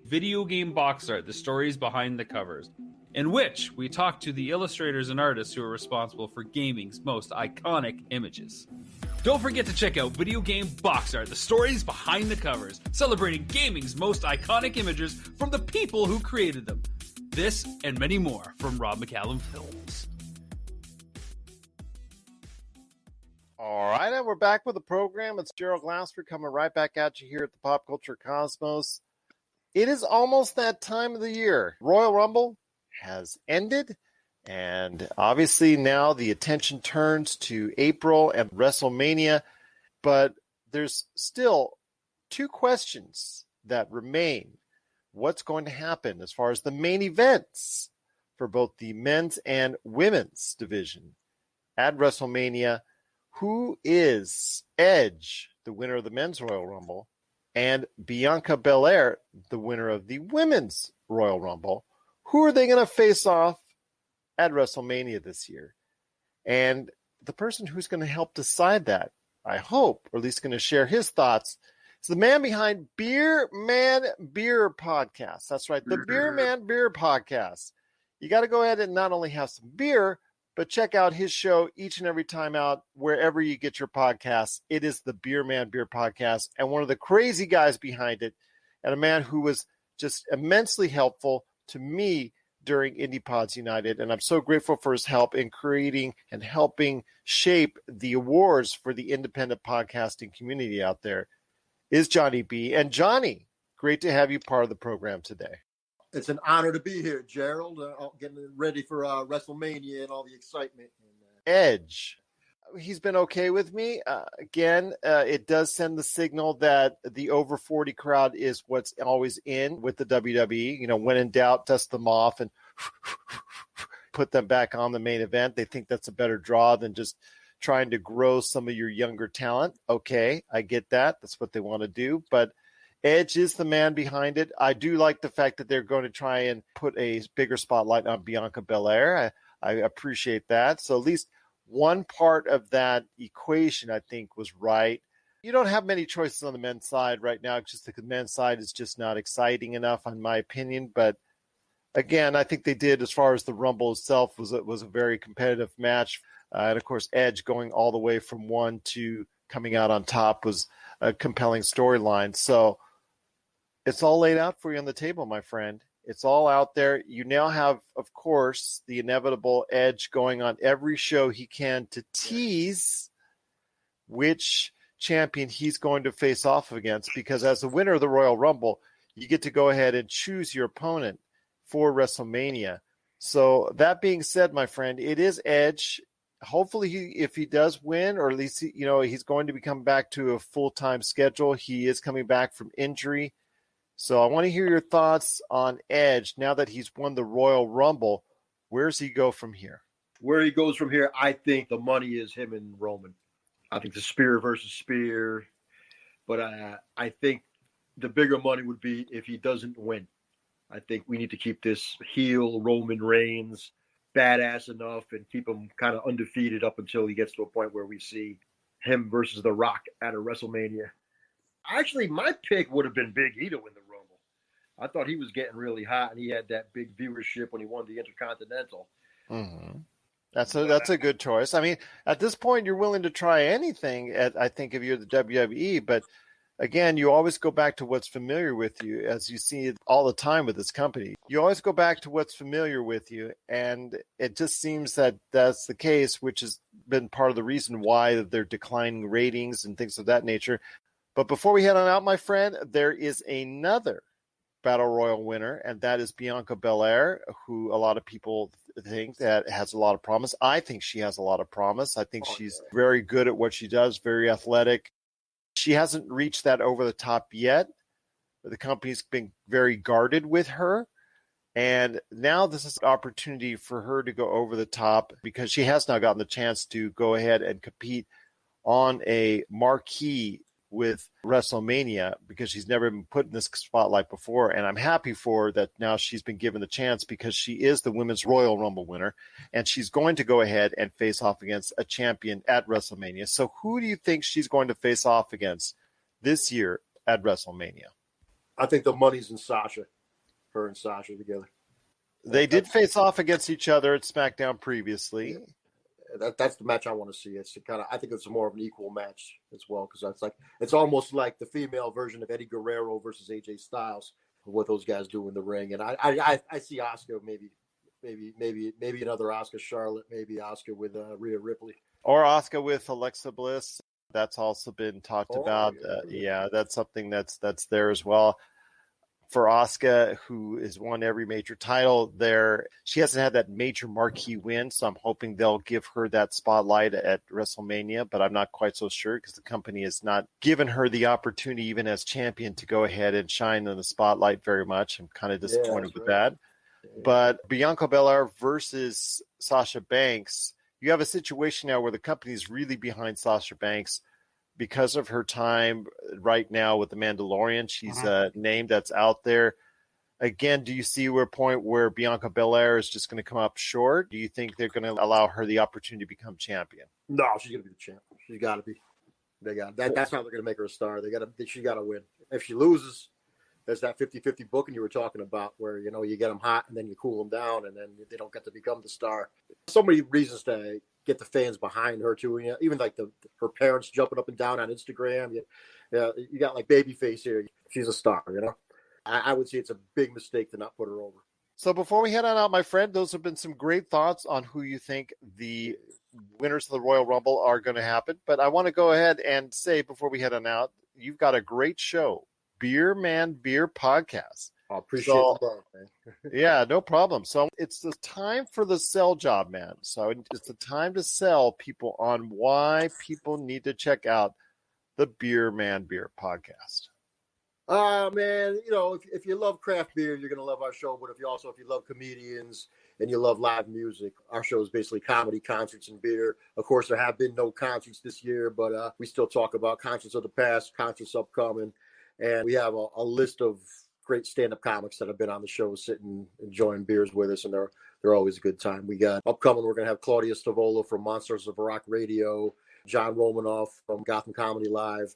Video Game Box Art, the stories behind the covers, in which we talk to the illustrators and artists who are responsible for gaming's most iconic images. Don't forget to check out Video Game Box Art, the stories behind the covers, celebrating gaming's most iconic images from the people who created them. This and many more from Rob McCallum Films. All right, and we're back with the program. It's Gerald Glassford coming right back at you here at the Pop Culture Cosmos. It is almost that time of the year. Royal Rumble has ended, and obviously now the attention turns to April and WrestleMania, but there's still two questions that remain. What's going to happen as far as the main events for both the men's and women's division at WrestleMania? Who is Edge, the winner of the men's Royal Rumble, and Bianca Belair, the winner of the women's Royal Rumble? Who are they going to face off at WrestleMania this year? And the person who's going to help decide that, I hope, or at least going to share his thoughts, is the man behind Beer Man Beer Podcast. That's right, the Beer Man Beer Podcast. You got to go ahead and not only have some beer, but check out his show each and every time out, wherever you get your podcasts. It is the Beer Man Beer Podcast, and one of the crazy guys behind it, and a man who was just immensely helpful to me during Indie Pods United. And I'm so grateful for his help in creating and helping shape the awards for the independent podcasting community out there, is Jonny B. And Jonny, great to have you part of the program today. It's an honor to be here, Gerald. Getting ready for WrestleMania and all the excitement. Edge, he's been okay with me. Again, it does send the signal that the over 40 crowd is what's always in with the WWE. You know, when in doubt, dust them off and put them back on the main event. They think that's a better draw than just trying to grow some of your younger talent. Okay, I get that. That's what they want to do. But Edge is the man behind it. I do like the fact that they're going to try and put a bigger spotlight on Bianca Belair. I appreciate that. So at least one part of that equation, I think, was right. You don't have many choices on the men's side right now. Just the men's side is just not exciting enough, in my opinion. But again, I think they did, as far as the Rumble itself, was a very competitive match. And of course, Edge going all the way from 1 to coming out on top was a compelling storyline. So it's all laid out for you on the table, my friend. It's all out there. You now have, of course, the inevitable Edge going on every show he can to tease which champion he's going to face off against, because as the winner of the Royal Rumble, you get to go ahead and choose your opponent for WrestleMania. So that being said, my friend, it is Edge. Hopefully, if he does win, or at least he's going to be coming back to a full-time schedule. He is coming back from injury. So I want to hear your thoughts on Edge now that he's won the Royal Rumble. Where does he go from here? Where he goes from here, I think the money is him and Roman. I think the spear versus spear. But I think the bigger money would be if he doesn't win. I think we need to keep this heel Roman Reigns badass enough and keep him kind of undefeated up until he gets to a point where we see him versus The Rock at a WrestleMania. Actually, my pick would have been Big E to win the Rumble. I thought he was getting really hot, and he had that big viewership when he won the Intercontinental. Mm-hmm. That's a good choice. I mean, at this point, you're willing to try anything, I think, if you're the WWE. But again, you always go back to what's familiar with you, as you see it all the time with this company. You always go back to what's familiar with you, and it just seems that that's the case, which has been part of the reason why they're declining ratings and things of that nature. But before we head on out, my friend, there is another Battle Royal winner, and that is Bianca Belair, who a lot of people think that has a lot of promise. I think she has a lot of promise. I think she's very good at what she does, very athletic. She hasn't reached that over the top yet. The company's been very guarded with her. And now this is an opportunity for her to go over the top because she has now gotten the chance to go ahead and compete on a marquee with Wrestlemania because she's never been put in this spotlight before. And I'm happy for her that now she's been given the chance because she is the Women's Royal Rumble winner. And she's going to go ahead and face off against a champion at WrestleMania. So who do you think she's going to face off against this year at WrestleMania? I think the money's in Sasha. Her and Sasha together. They did face off against each other at SmackDown previously. That's the match I want to see. It's I think it's more of an equal match as well because it's almost like the female version of Eddie Guerrero versus AJ Styles, what those guys do in the ring. And I see Asuka maybe another Asuka Charlotte, maybe Asuka with Rhea Ripley or Asuka with Alexa Bliss. That's also been talked about. Yeah, that's something that's there as well. For Asuka, who has won every major title there, she hasn't had that major marquee win, so I'm hoping they'll give her that spotlight at WrestleMania, but I'm not quite so sure because the company has not given her the opportunity, even as champion, to go ahead and shine in the spotlight very much. I'm kind of disappointed with that. But Bianca Belair versus Sasha Banks, you have a situation now where the company is really behind Sasha Banks because of her time right now with The Mandalorian. She's a name that's out there. Again, do you see a point where Bianca Belair is just going to come up short? Do you think they're going to allow her the opportunity to become champion? No, she's going to be the champ. She's got to be. That's how they're going to make her a star. She got to win. If she loses, there's that 50-50 booking you were talking about where, you get them hot and then you cool them down and then they don't get to become the star. So many reasons to get the fans behind her too. Even like her parents jumping up and down on Instagram. You got like Babyface here. She's a star, I would say it's a big mistake to not put her over. So before we head on out, my friend, those have been some great thoughts on who you think the winners of the Royal Rumble are going to happen. But I want to go ahead and say before we head on out, you've got a great show, Beer Man Beer Podcast. I appreciate the love, man. Yeah, no problem. So it's the time for the sell job, man. So it's the time to sell people on why people need to check out the Beer Man Beer Podcast. Man, if you love craft beer, you're going to love our show. But if you love comedians and you love live music, our show is basically comedy, concerts, and beer. Of course, there have been no concerts this year, but we still talk about concerts of the past, concerts upcoming. And we have a list of great stand-up comics that have been on the show sitting enjoying beers with us, and they're always a good time. We got upcoming, we're going to have Claudia Stavola from Monsters of Rock Radio, John Romanoff from Gotham Comedy Live,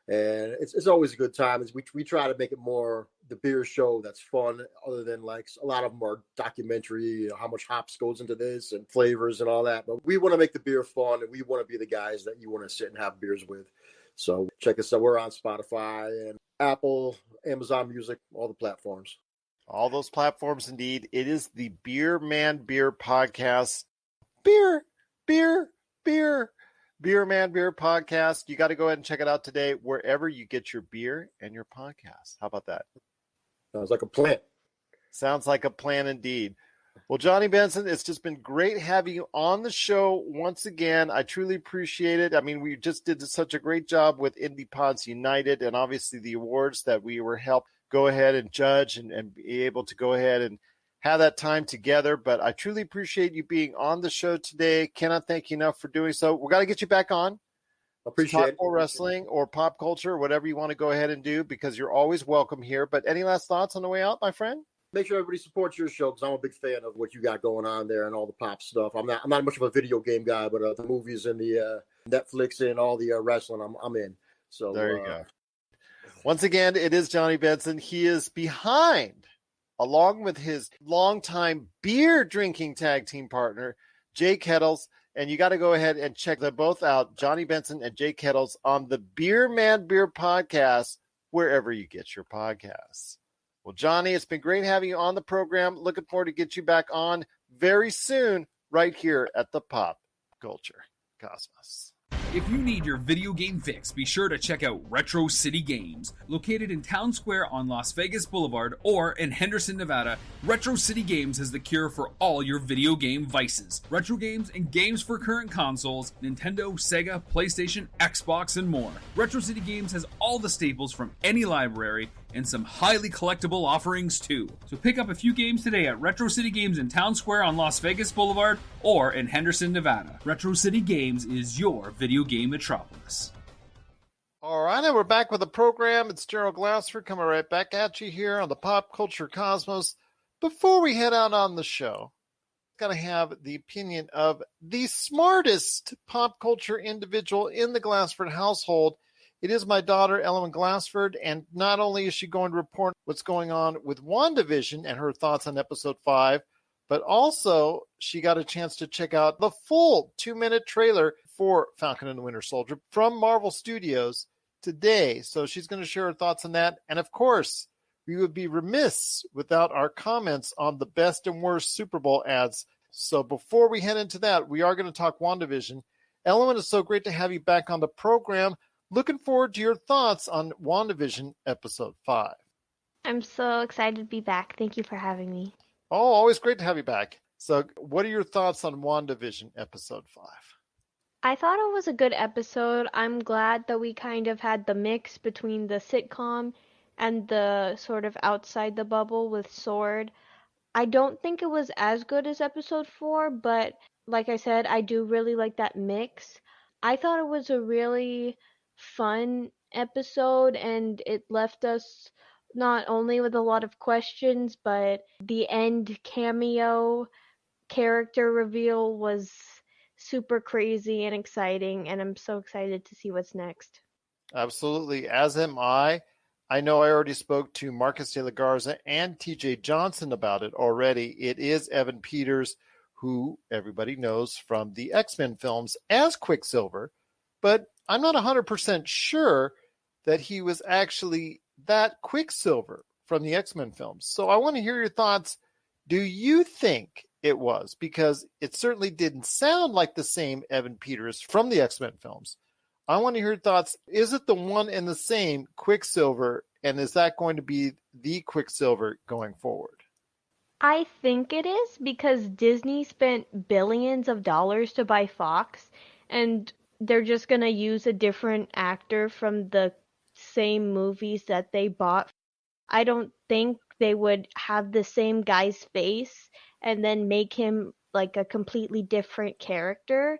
and it's always a good time. We try to make it more the beer show that's fun, other than like a lot of them are documentary, how much hops goes into this and flavors and all that, but we want to make the beer fun, and we want to be the guys that you want to sit and have beers with. So check us out. We're on Spotify and Apple, Amazon Music, all the platforms. All those platforms, indeed. It is the Beer Man Beer Podcast. Beer Man Beer Podcast. You got to go ahead and check it out today wherever you get your beer and your podcast. How about that? Sounds like a plan. Sounds like a plan indeed. Well, Jonny Benson, it's just been great having you on the show once again. I truly appreciate it. I mean, we just did such a great job with Indie Pods United and obviously the awards that we were helped go ahead and judge and be able to go ahead and have that time together. But I truly appreciate you being on the show today. Cannot thank you enough for doing so. We're going to get you back on. Appreciate it. Talk more wrestling or pop culture, whatever you want to go ahead and do, because you're always welcome here. But any last thoughts on the way out, my friend? Make sure everybody supports your show because I'm a big fan of what you got going on there and all the pop stuff. I'm not much of a video game guy, but the movies and the Netflix and all the wrestling, I'm in. So there you go. Once again, it is Jonny Benson. He is behind, along with his longtime beer drinking tag team partner, Jay Kettles. And you got to go ahead and check them both out, Jonny Benson and Jay Kettles, on the Beer Man Beer Podcast, wherever you get your podcasts. Well, Jonny, it's been great having you on the program. Looking forward to get you back on very soon right here at the Pop Culture Cosmos. If you need your video game fix, be sure to check out Retro City Games. Located in Town Square on Las Vegas Boulevard or in Henderson, Nevada, Retro City Games has the cure for all your video game vices. Retro games and games for current consoles, Nintendo, Sega, PlayStation, Xbox, and more. Retro City Games has all the staples from any library and some highly collectible offerings too. So pick up a few games today at Retro City Games in Town Square on Las Vegas Boulevard or in Henderson, Nevada. Retro City Games is your video game metropolis. All right, and we're back with the program. It's Gerald Glassford coming right back at you here on the Pop Culture Cosmos. Before we head out on the show, I'm going to have the opinion of the smartest pop culture individual in the Glassford household. It is my daughter, Ellowyn Glassford, and not only is she going to report what's going on with WandaVision and her thoughts on episode 5, but also she got a chance to check out the full 2-minute trailer for Falcon and the Winter Soldier from Marvel Studios today. So she's going to share her thoughts on that. And of course, we would be remiss without our comments on the best and worst Super Bowl ads. So before we head into that, we are going to talk WandaVision. Ellowyn, it's so great to have you back on the program. Looking forward to your thoughts on WandaVision episode 5. I'm so excited to be back. Thank you for having me. Oh, always great to have you back. So what are your thoughts on WandaVision episode 5? I thought it was a good episode. I'm glad that we kind of had the mix between the sitcom and the sort of outside the bubble with Sword. I don't think it was as good as episode 4, but like I said, I do really like that mix. I thought it was a really fun episode, and it left us not only with a lot of questions, but the end cameo character reveal was super crazy and exciting, and I'm so excited to see what's next. Absolutely, as am I. I know I already spoke to Marcus De La Garza and TJ Johnson about it already. It is Evan Peters, who everybody knows from the X-Men films as Quicksilver, but I'm not 100% sure that he was actually that Quicksilver from the X-Men films. So I want to hear your thoughts. Do you think it was? Because it certainly didn't sound like the same Evan Peters from the X-Men films. I want to hear your thoughts. Is it the one and the same Quicksilver, and is that going to be the Quicksilver going forward? I think it is, because Disney spent billions of dollars to buy Fox, and they're just going to use a different actor from the same movies that they bought. I don't think they would have the same guy's face and then make him like a completely different character,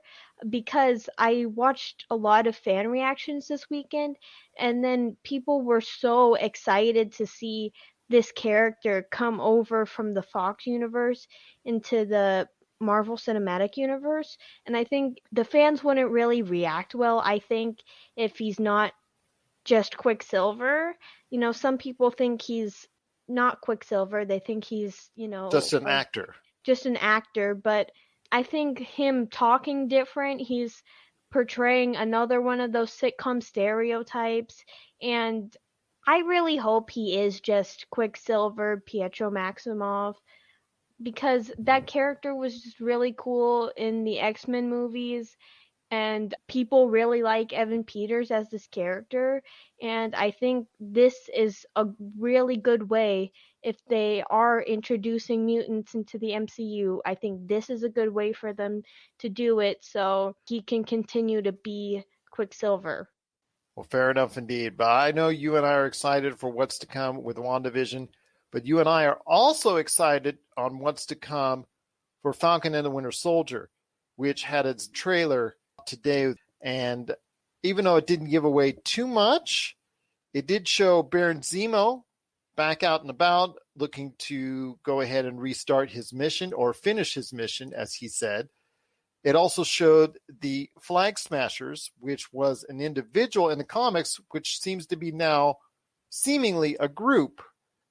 because I watched a lot of fan reactions this weekend, and then people were so excited to see this character come over from the Fox universe into the Marvel Cinematic Universe, and I think the fans wouldn't really react well, I think, if he's not just Quicksilver. You know, some people think he's not Quicksilver. They think he's, Just an actor. Just an actor, but I think him talking different, he's portraying another one of those sitcom stereotypes, and I really hope he is just Quicksilver, Pietro Maximoff, because that character was just really cool in the X-Men movies, and people really like Evan Peters as this character, and I think this is a really good way. If they are introducing mutants into the MCU, I think this is a good way for them to do it so he can continue to be Quicksilver. Well, fair enough indeed. But I know you and I are excited for what's to come with WandaVision, but you and I are also excited on what's to come for Falcon and the Winter Soldier, which had its trailer today. And even though it didn't give away too much, it did show Baron Zemo back out and about, looking to go ahead and restart his mission, or finish his mission, as he said. It also showed the Flag Smashers, which was an individual in the comics, which seems to be now seemingly a group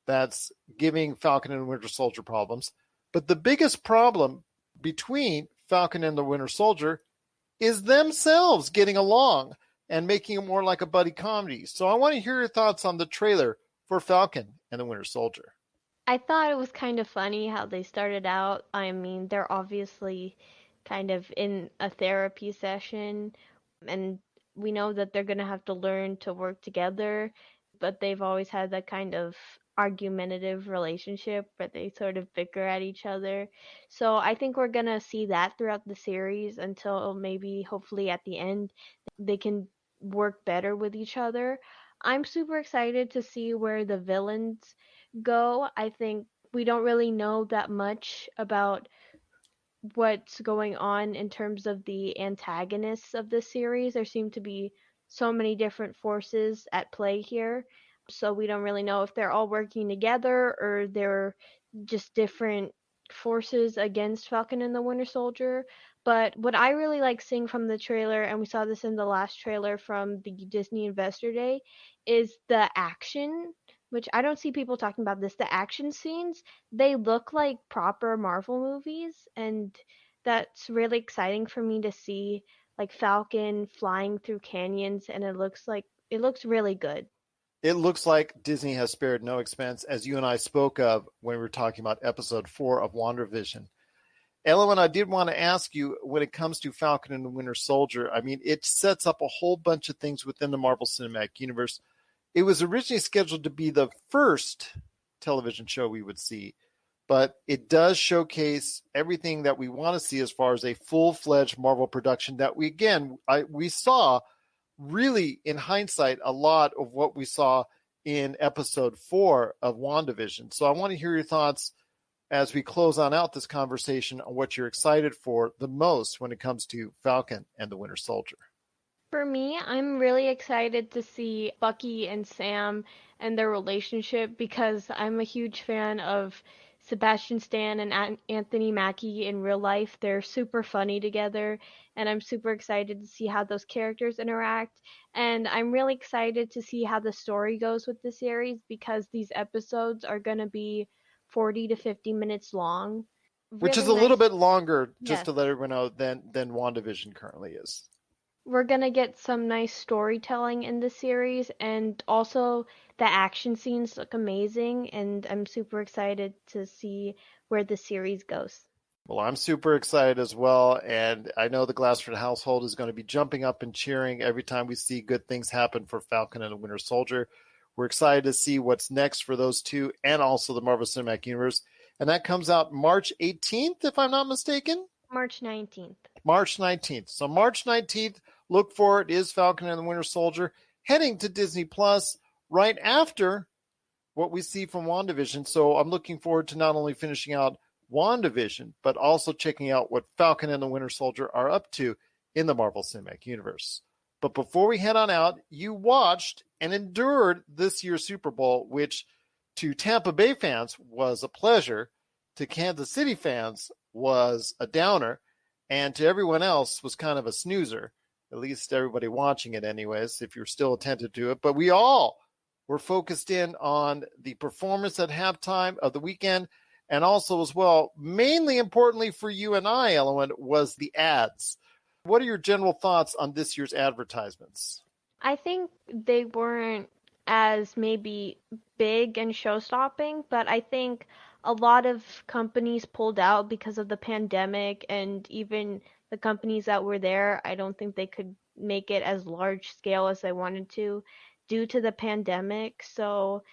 that's giving Falcon and the Winter Soldier problems. But the biggest problem between Falcon and the Winter Soldier is themselves getting along and making it more like a buddy comedy. So I want to hear your thoughts on the trailer for Falcon and the Winter Soldier. I thought it was kind of funny how they started out. I mean, they're obviously kind of in a therapy session And we know that they're going to have to learn to work together, but they've always had that kind of argumentative relationship where they sort of bicker at each other. So I think we're going to see that throughout the series until maybe hopefully at the end they can work better with each other. I'm super excited to see where the villains go. I think we don't really know that much about what's going on in terms of the antagonists of this series. There seem to be so many different forces at play here. So we don't really know if they're all working together or they're just different forces against Falcon and the Winter Soldier. But what I really like seeing from the trailer, and we saw this in the last trailer from the Disney Investor Day, is the action, which I don't see people talking about this. The action scenes, they look like proper Marvel movies, and that's really exciting for me to see, like Falcon flying through canyons, and it looks really good. It looks like Disney has spared no expense, as you and I spoke of when we were talking about episode 4 of WandaVision. Ellowyn, I did want to ask you, when it comes to Falcon and the Winter Soldier, I mean, it sets up a whole bunch of things within the Marvel Cinematic Universe. It was originally scheduled to be the first television show we would see, but it does showcase everything that we want to see as far as a full-fledged Marvel production that we saw really, in hindsight, a lot of what we saw in episode 4 of WandaVision. So I want to hear your thoughts as we close on out this conversation on what you're excited for the most when it comes to Falcon and the Winter Soldier. For me, I'm really excited to see Bucky and Sam and their relationship because I'm a huge fan of Sebastian Stan and Anthony Mackie in real life. They're super funny together, and I'm super excited to see how those characters interact. And I'm really excited to see how the story goes with the series because these episodes are going to be 40 to 50 minutes long. Which is Really a little nice. bit longer, just Yes. to let everyone know, than WandaVision currently is. We're gonna get some nice storytelling in the series, and also the action scenes look amazing, and I'm super excited to see where the series goes. Well, I'm super excited as well, and I know the Glassford household is going to be jumping up and cheering every time we see good things happen for Falcon and the Winter Soldier. We're excited to see what's next for those two and also the Marvel Cinematic Universe. And that comes out March 18th, if I'm not mistaken. March 19th. March 19th. So March 19th, look for it, is Falcon and the Winter Soldier heading to Disney Plus right after what we see from WandaVision. So I'm looking forward to not only finishing out WandaVision, but also checking out what Falcon and the Winter Soldier are up to in the Marvel Cinematic Universe. But before we head on out, you watched and endured this year's Super Bowl, which to Tampa Bay fans was a pleasure, to Kansas City fans was a downer, and to everyone else was kind of a snoozer, at least everybody watching it anyways, if you're still attentive to it. But we all were focused in on the performance at halftime of the weekend, and also as well, mainly importantly for you and I, Ellowyn, was the ads. What are your general thoughts on this year's advertisements? I think they weren't as maybe big and show-stopping, but I think a lot of companies pulled out because of the pandemic, and even the companies that were there, I don't think they could make it as large scale as they wanted to due to the pandemic. So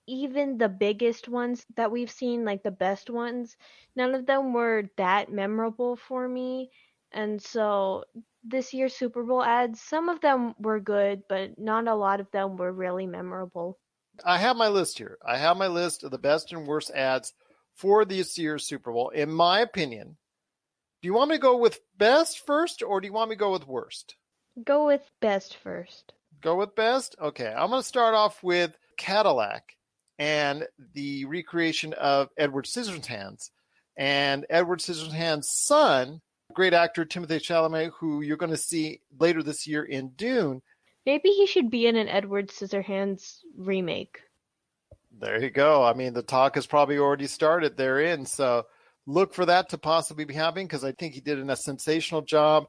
even the biggest ones that we've seen, like the best ones, none of them were that memorable for me. And so this year's Super Bowl ads, some of them were good, but not a lot of them were really memorable. I have my list here. I have my list of the best and worst ads for this year's Super Bowl. In my opinion, do you want me to go with best first, or do you want me to go with worst? Go with best first. Go with best? Okay, I'm going to start off with Cadillac and the recreation of Edward Scissorhands. And Edward Scissorhands' son, great actor Timothée Chalamet, who you're going to see later this year in Dune. Maybe he should be in an Edward Scissorhands remake. There you go. I mean, the talk has probably already started therein, so look for that to possibly be happening because I think he did a sensational job.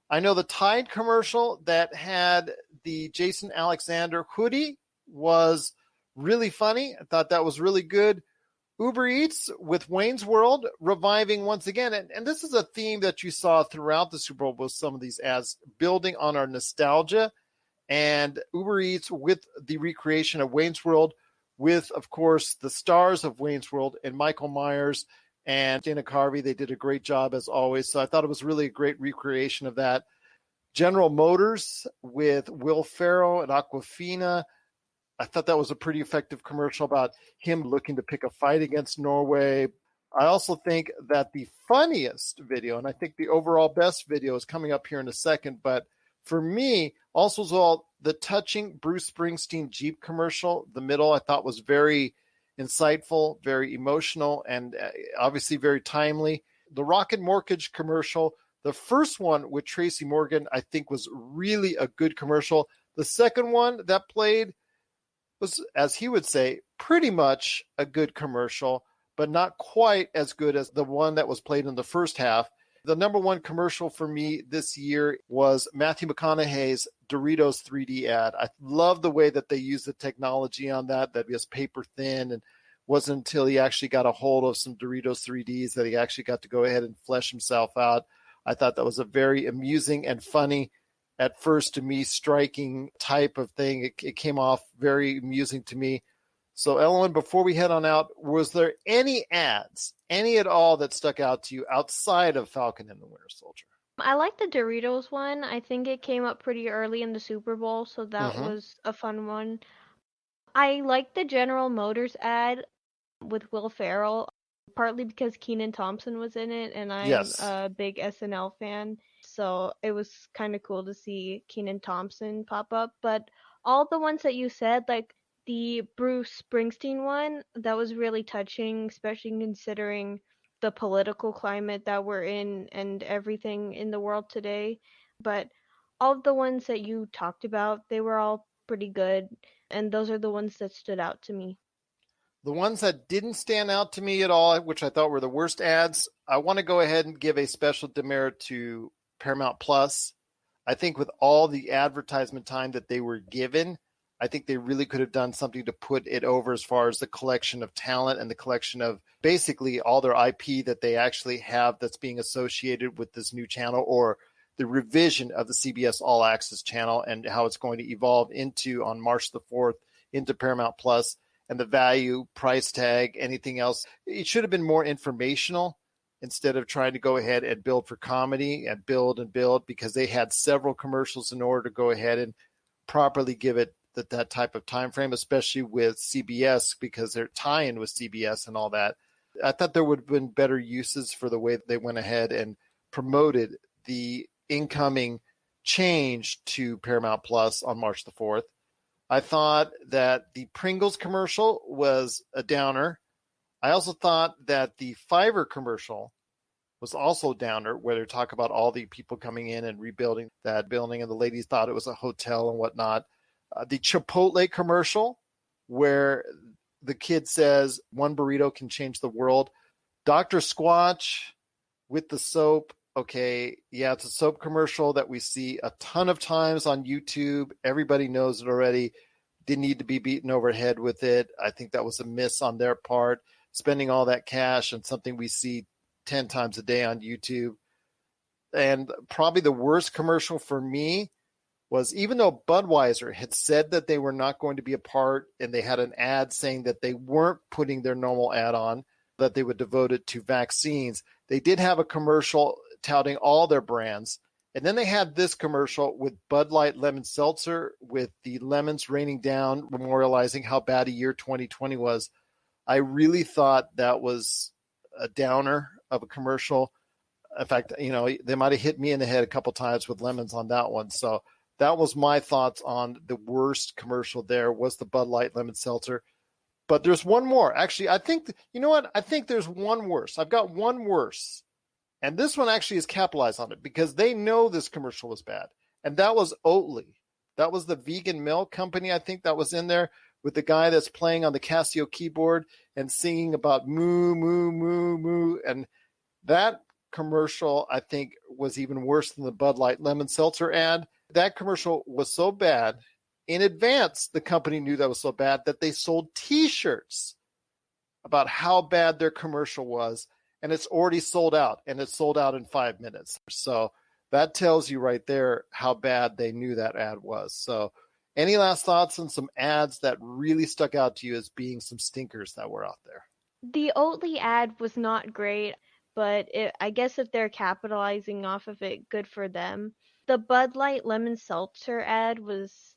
I know the Tide commercial that had the Jason Alexander hoodie was really funny. I thought that was really good. Uber Eats with Wayne's World reviving once again. And this is a theme that you saw throughout the Super Bowl with some of these ads, building on our nostalgia. And Uber Eats with the recreation of Wayne's World with, of course, the stars of Wayne's World and Michael Myers and Dana Carvey. They did a great job as always. So I thought it was really a great recreation of that. General Motors with Will Ferrell and Aquafina. I thought that was a pretty effective commercial about him looking to pick a fight against Norway. I also think that the funniest video, and I think the overall best video, is coming up here in a second, but for me, also as well, the touching Bruce Springsteen Jeep commercial, the middle, I thought was very insightful, very emotional, and obviously very timely. The Rocket Mortgage commercial, the first one with Tracy Morgan, I think was really a good commercial. The second one that played was, as he would say, pretty much a good commercial, but not quite as good as the one that was played in the first half. The number one commercial for me this year was Matthew McConaughey's Doritos 3D ad. I love the way that they used the technology on that was paper thin, and wasn't until he actually got a hold of some Doritos 3Ds that he actually got to go ahead and flesh himself out. I thought that was a very amusing and funny, at first to me, striking type of thing. It came off very amusing to me. So, Ellowyn, before we head on out, was there any ads, any at all, that stuck out to you outside of Falcon and the Winter Soldier? I like the Doritos one. I think it came up pretty early in the Super Bowl, so that was a fun one. I like the General Motors ad with Will Ferrell, partly because Kenan Thompson was in it, and I'm a big SNL fan, so it was kind of cool to see Kenan Thompson pop up. But all the ones that you said, like the Bruce Springsteen one, that was really touching, especially considering the political climate that we're in and everything in the world today. But all of the ones that you talked about, they were all pretty good, and those are the ones that stood out to me. The ones that didn't stand out to me at all, which I thought were the worst ads, I want to go ahead and give a special demerit to Paramount Plus. I think with all the advertisement time that they were given, I think they really could have done something to put it over as far as the collection of talent and the collection of basically all their IP that they actually have that's being associated with this new channel, or the revision of the CBS All Access channel, and how it's going to evolve into on March the 4th into Paramount Plus, and the value, price tag, anything else. It should have been more informational instead of trying to go ahead and build for comedy and build, because they had several commercials in order to go ahead and properly give it that type of time frame, especially with CBS, because they're tie-in with CBS and all that. I thought there would have been better uses for the way that they went ahead and promoted the incoming change to Paramount Plus on March the 4th. I thought that the Pringles commercial was a downer. I also thought that the Fiverr commercial was also a downer, where they talk about all the people coming in and rebuilding that building, and the ladies thought it was a hotel and whatnot. The Chipotle commercial, where the kid says one burrito can change the world. Dr. Squatch with the soap. Okay, yeah, it's a soap commercial that we see a ton of times on YouTube. Everybody knows it already. Didn't need to be beaten over the head with it. I think that was a miss on their part, spending all that cash on something we see 10 times a day on YouTube. And probably the worst commercial for me was, even though Budweiser had said that they were not going to be a part, and they had an ad saying that they weren't putting their normal ad on, that they would devote it to vaccines, they did have a commercial touting all their brands. And then they had this commercial with Bud Light Lemon Seltzer, with the lemons raining down, memorializing how bad a year 2020 was. I really thought that was a downer of a commercial. In fact, they might have hit me in the head a couple times with lemons on that one. So that was my thoughts on the worst commercial. There was the Bud Light Lemon Seltzer. But there's one more. Actually, I think, I think there's one worse. I've got one worse. And this one actually is capitalized on it, because they know this commercial was bad. And that was Oatly. That was the vegan milk company, I think, that was in there, with the guy that's playing on the Casio keyboard and singing about moo, moo, moo, moo. And that commercial, I think, was even worse than the Bud Light Lemon Seltzer ad. That commercial was so bad. In advance, the company knew that was so bad that they sold T-shirts about how bad their commercial was, and it's already sold out, and it's sold out in 5 minutes. So that tells you right there how bad they knew that ad was. So any last thoughts on some ads that really stuck out to you as being some stinkers that were out there? The Oatly ad was not great, but I guess if they're capitalizing off of it, good for them. The Bud Light Lemon Seltzer ad was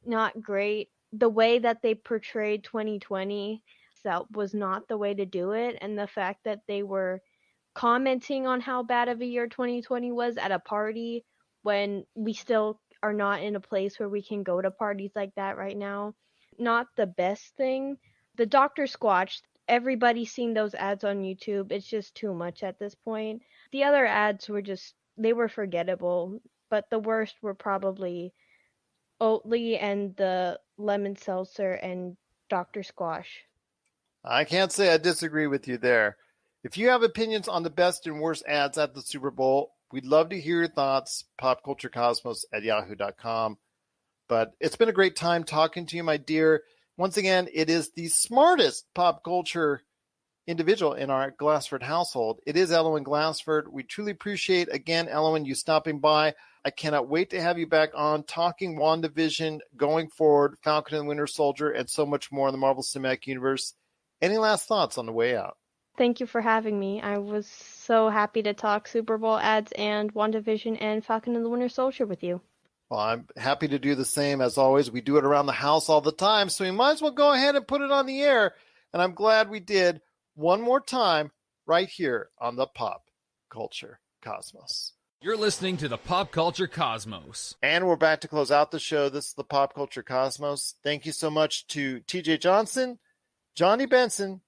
not great. The way that they portrayed 2020, that was not the way to do it. And the fact that they were commenting on how bad of a year 2020 was at a party when we still are not in a place where we can go to parties like that right now, not the best thing. The Dr. Squatch, everybody's seen those ads on YouTube. It's just too much at this point. The other ads were they were forgettable, but the worst were probably Oatly and the lemon seltzer and Dr. Squash. I can't say I disagree with you there. If you have opinions on the best and worst ads at the Super Bowl, we'd love to hear your thoughts, popculturecosmos@yahoo.com. But it's been a great time talking to you, my dear. Once again, it is the smartest pop culture individual in our Glassford household. It is Ellowyn Glassford. We truly appreciate, again, Ellowyn, you stopping by. I cannot wait to have you back on talking WandaVision, going forward, Falcon and Winter Soldier, and so much more in the Marvel Cinematic Universe. Any last thoughts on the way out? Thank you for having me. I was so happy to talk Super Bowl ads and WandaVision and Falcon and the Winter Soldier with you. Well, I'm happy to do the same. As always, we do it around the house all the time, so we might as well go ahead and put it on the air. And I'm glad we did one more time right here on the Pop Culture Cosmos. You're listening to the Pop Culture Cosmos. And we're back to close out the show. This is the Pop Culture Cosmos. Thank you so much to TJ Johnson, Jonny Benson,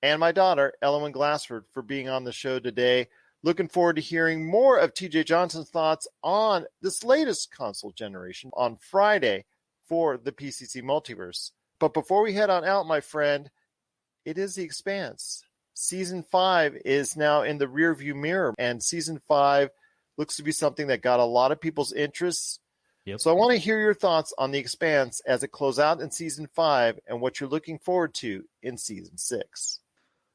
and my daughter, Ellowyn Glassford, for being on the show today. Looking forward to hearing more of TJ Johnson's thoughts on this latest console generation on Friday for the PCC Multiverse. But before we head on out, my friend, it is The Expanse. Season 5 is now in the rearview mirror, and Season 5 looks to be something that got a lot of people's interests. Yep. So I want to hear your thoughts on The Expanse as it closes out in Season 5 and what you're looking forward to in Season 6.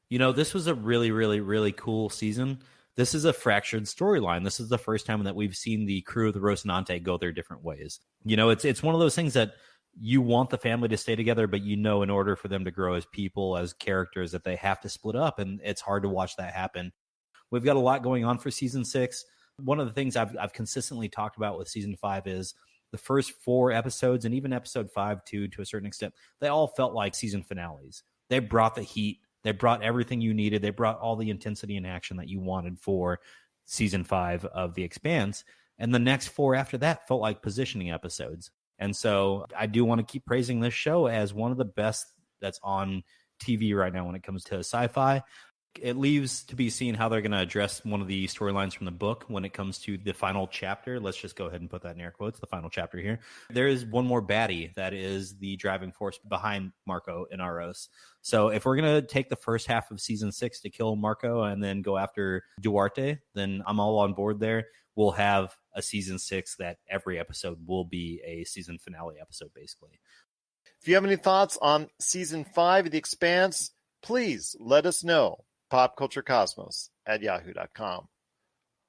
You know, this was a really, really, really cool season. This is a fractured storyline. This is the first time that we've seen the crew of the Rocinante go their different ways. You know, it's one of those things that you want the family to stay together, but you know, in order for them to grow as people, as characters, that they have to split up, and it's hard to watch that happen. We've got a lot going on for Season 6. One of the things I've consistently talked about with Season 5 is the first 4 episodes, and even Episode 5 too, to a certain extent, they all felt like season finales. They brought the heat. They brought everything you needed. They brought all the intensity and action that you wanted for Season 5 of The Expanse. And the next 4 after that felt like positioning episodes. And so I do want to keep praising this show as one of the best that's on TV right now when it comes to sci-fi. It leaves to be seen how they're going to address one of the storylines from the book when it comes to the final chapter. Let's just go ahead and put that in air quotes, the final chapter here. There is one more baddie that is the driving force behind Marco and Aros. So if we're going to take the first half of Season 6 to kill Marco and then go after Duarte, then I'm all on board there. We'll have a Season 6 that every episode will be a season finale episode, basically. If you have any thoughts on Season 5 of The Expanse, please let us know. popculturecosmos@yahoo.com.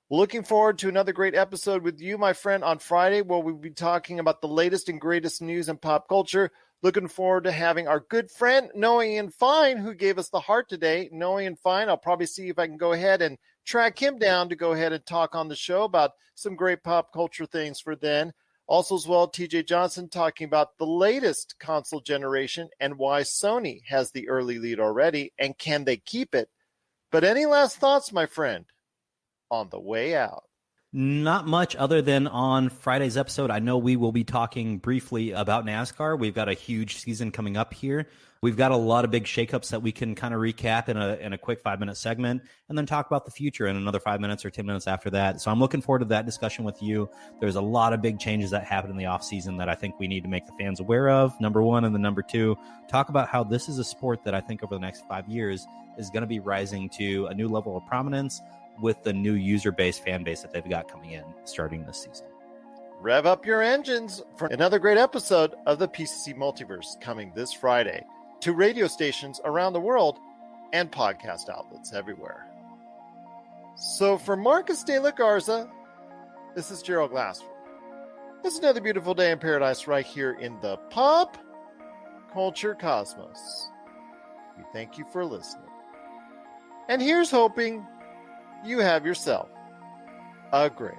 We're looking forward to another great episode with you, my friend, on Friday, where we'll be talking about the latest and greatest news in pop culture. Looking forward to having our good friend, Knowing and Fine, who gave us the heart today. Knowing and Fine, I'll probably see if I can go ahead and track him down to go ahead and talk on the show about some great pop culture things for then. Also as well, TJ Johnson talking about the latest console generation and why Sony has the early lead already, and can they keep it? But any last thoughts, my friend, on the way out? Not much other than on Friday's episode. I know we will be talking briefly about NASCAR. We've got a huge season coming up here. We've got a lot of big shakeups that we can kind of recap in a quick 5-minute segment, and then talk about the future in another 5 minutes or 10 minutes after that. So I'm looking forward to that discussion with you. There's a lot of big changes that happened in the offseason that I think we need to make the fans aware of, number one. And then number two, talk about how this is a sport that I think over the next 5 years is going to be rising to a new level of prominence with the new user base, fan base that they've got coming in starting this season. Rev up your engines for another great episode of the PCC Multiverse coming this Friday to radio stations around the world and podcast outlets everywhere. So for Marcus De La Garza, this is Gerald Glassford. It's another beautiful day in paradise right here in the Pop Culture Cosmos. We thank you for listening. And here's hoping you have yourself a great